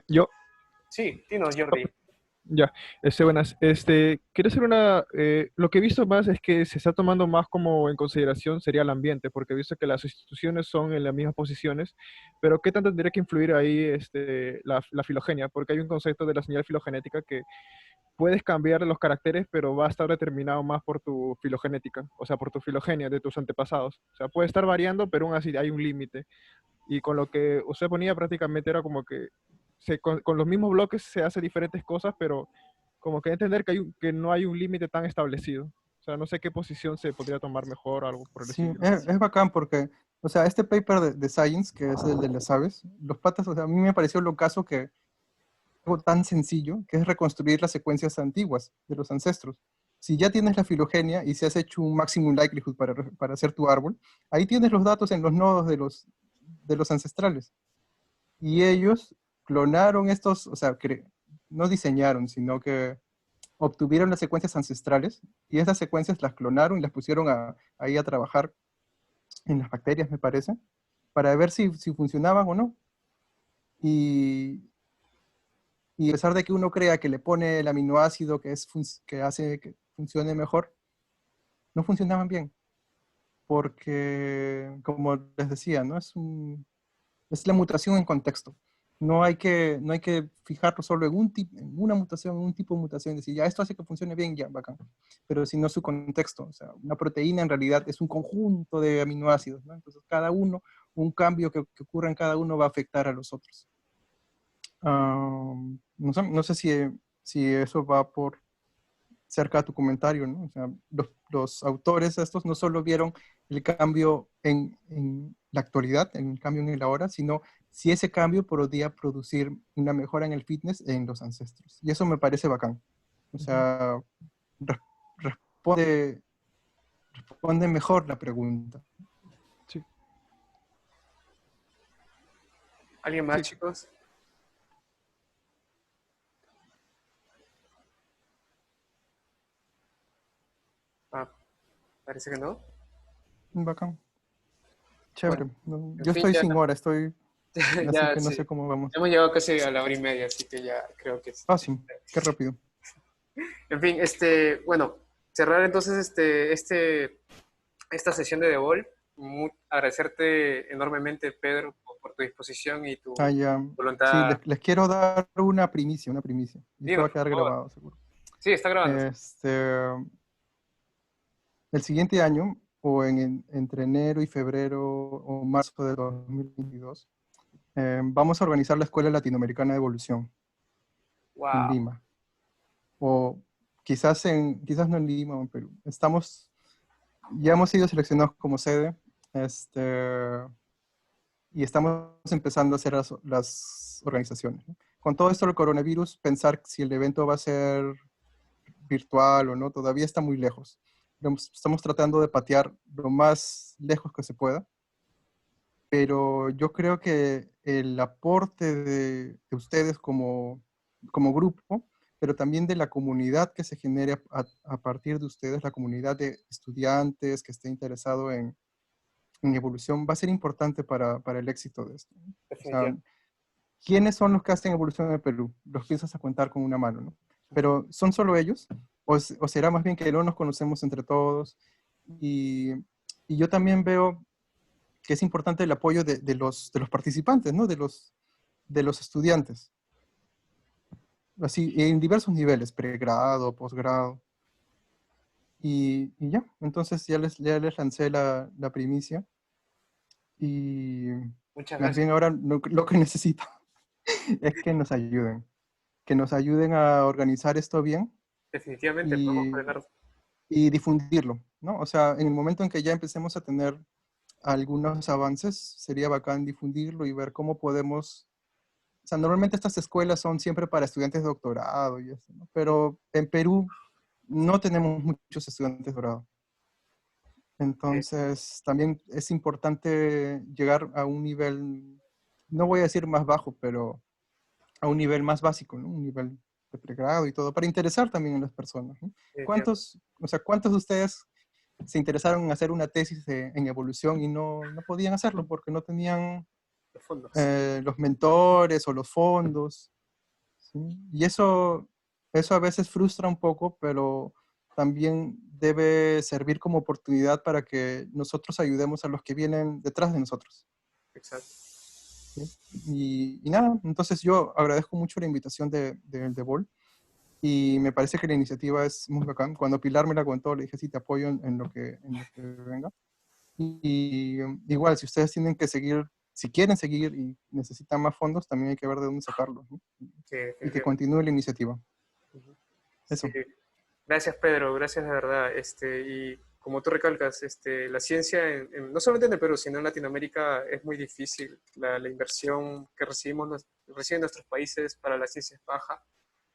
Yo, Sí, dinos, Jordi. ya, buenas. Quiero hacer lo que he visto más es que se está tomando más como en consideración sería el ambiente, porque he visto que las instituciones son en las mismas posiciones, pero ¿qué tanto tendría que influir ahí la filogenia? Porque hay un concepto de la señal filogenética que puedes cambiar los caracteres, pero va a estar determinado más por tu filogenética, o sea, por tu filogenia de tus antepasados. O sea, puede estar variando, pero aún así hay un límite. Y con lo que usted ponía prácticamente era como que con los mismos bloques se hace diferentes cosas, pero como que entender que no hay un límite tan establecido. O sea, no sé qué posición se podría tomar mejor o algo por el Sí, estilo. es bacán porque, o sea, este paper de Science, que es el de las aves, los patas, o sea, a mí me pareció lo caso que algo tan sencillo, que es reconstruir las secuencias antiguas de los ancestros. Si ya tienes la filogenia y si has hecho un maximum likelihood para hacer tu árbol, ahí tienes los datos en los nodos de los ancestrales. Y ellos clonaron estos, o sea, no diseñaron, sino que obtuvieron las secuencias ancestrales y esas secuencias las clonaron y las pusieron ahí a trabajar en las bacterias, me parece, para ver si funcionaban o no. Y, y a pesar de que uno crea que le pone el aminoácido que hace que funcione mejor, no funcionaban bien, porque, como les decía, ¿no? Es la mutación en contexto. No hay que fijarlo solo en una mutación, en un tipo de mutación, decir, ya esto hace que funcione bien, ya, bacán. Pero si no su contexto, o sea, una proteína en realidad es un conjunto de aminoácidos, ¿no? Entonces cada uno, un cambio que ocurra en cada uno va a afectar a los otros. No sé si eso va por cerca a tu comentario, ¿no? O sea, los autores estos no solo vieron el cambio la actualidad, en el cambio en el ahora, sino si ese cambio podría producir una mejora en el fitness en los ancestros. Y eso me parece bacán. O sea, re- responde, responde mejor la pregunta. Sí, ¿Alguien más, sí. chicos? Ah, parece que no. Bacán. Chévere. Bueno, No, en yo fin, estoy ya, sin hora, así ya que no sí. sé cómo vamos. Hemos llegado casi a la hora y media, así que ya creo que es. Ah, sí, qué rápido. En fin, bueno, cerrar entonces esta sesión de Debol. Agradecerte enormemente, Pedro, por tu disposición y tu Ah, ya. Sí, voluntad. les quiero dar una primicia, una primicia. Y esto va Dinos, a por quedar favor. grabado, seguro. Sí, está grabando. El siguiente año, o entre enero y febrero o marzo de 2022, vamos a organizar la Escuela Latinoamericana de Evolución en Wow. Lima. O quizás no en Lima o en Perú. Ya hemos sido seleccionados como sede, y estamos empezando a hacer las organizaciones, ¿no? Con todo esto del coronavirus, pensar si el evento va a ser virtual o no, todavía está muy lejos. Estamos tratando de patear lo más lejos que se pueda, pero yo creo que el aporte de ustedes como grupo, pero también de la comunidad que se genere a partir de ustedes, la comunidad de estudiantes que esté interesado en evolución, va a ser importante para el éxito de esto, ¿no? O sea, Definitivamente. ¿quiénes son los que hacen evolución en el Perú? Los piensas a contar con una mano, ¿no? Pero ¿son solo ellos? ¿O será más bien que no nos conocemos entre todos? Y, y yo también veo que es importante el apoyo de los participantes, ¿no? De los estudiantes. Así, en diversos niveles, pregrado, posgrado. Y ya, entonces ya les lancé la primicia. Y Muchas más gracias. bien ahora lo que necesito es que nos ayuden a organizar esto bien Definitivamente podemos y, coordinar. y difundirlo, ¿no? O sea, en el momento en que ya empecemos a tener algunos avances, sería bacán difundirlo y ver cómo podemos. O sea, normalmente estas escuelas son siempre para estudiantes de doctorado y eso, ¿no? Pero en Perú no tenemos muchos estudiantes de doctorado. Entonces, también es importante llegar a un nivel, no voy a decir más bajo, pero a un nivel más básico, ¿no? Un nivel de pregrado y todo, para interesar también en las personas, ¿no? Definitivamente. ¿Cuántos de ustedes se interesaron en hacer una tesis en evolución y no podían hacerlo porque no tenían Los fondos. los mentores o los fondos? ¿Sí? Y eso a veces frustra un poco, pero también debe servir como oportunidad para que nosotros ayudemos a los que vienen detrás de nosotros. Exacto. ¿Sí? Y nada, entonces yo agradezco mucho la invitación de Bol y me parece que la iniciativa es muy bacán. Cuando Pilar me la contó, le dije, sí, te apoyo en lo que venga. Y igual, si ustedes tienen que seguir, si quieren seguir y necesitan más fondos, también hay que ver de dónde sacarlos, ¿no? Sí, Y que definitivamente. continúe la iniciativa. Ujú. Sí. Eso. Gracias, Pedro, gracias de verdad. Y como tú recalcas, la ciencia, no solamente en el Perú, sino en Latinoamérica, es muy difícil. La inversión que reciben nuestros países para la ciencia es baja,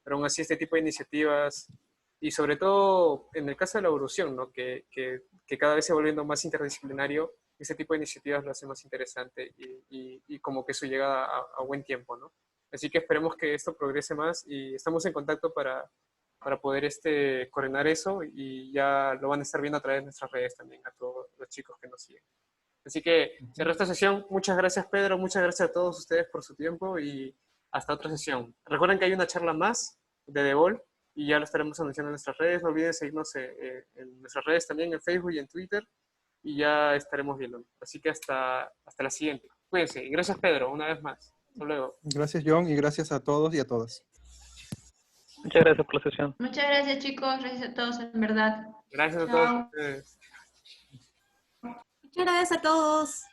pero aún así este tipo de iniciativas, y sobre todo en el caso de la evolución, ¿no? que cada vez se va volviendo más interdisciplinario, este tipo de iniciativas lo hace más interesante y como que su llegada a buen tiempo, ¿no? Así que esperemos que esto progrese más y estamos en contacto para poder coordinar eso y ya lo van a estar viendo a través de nuestras redes también a todos los chicos que nos siguen. Así que cerré esta sesión. Muchas gracias, Pedro. Muchas gracias a todos ustedes por su tiempo y hasta otra sesión. Recuerden que hay una charla más de Debol y ya lo estaremos anunciando en nuestras redes. No olviden seguirnos en nuestras redes también, en Facebook y en Twitter y ya estaremos viendo. Así que hasta la siguiente. Cuídense y gracias, Pedro, una vez más. Hasta luego. Gracias, John, y gracias a todos y a todas. Muchas gracias por la sesión. Muchas gracias, chicos. Gracias a todos, en verdad. Gracias a todos Chao. ustedes. Muchas gracias a todos.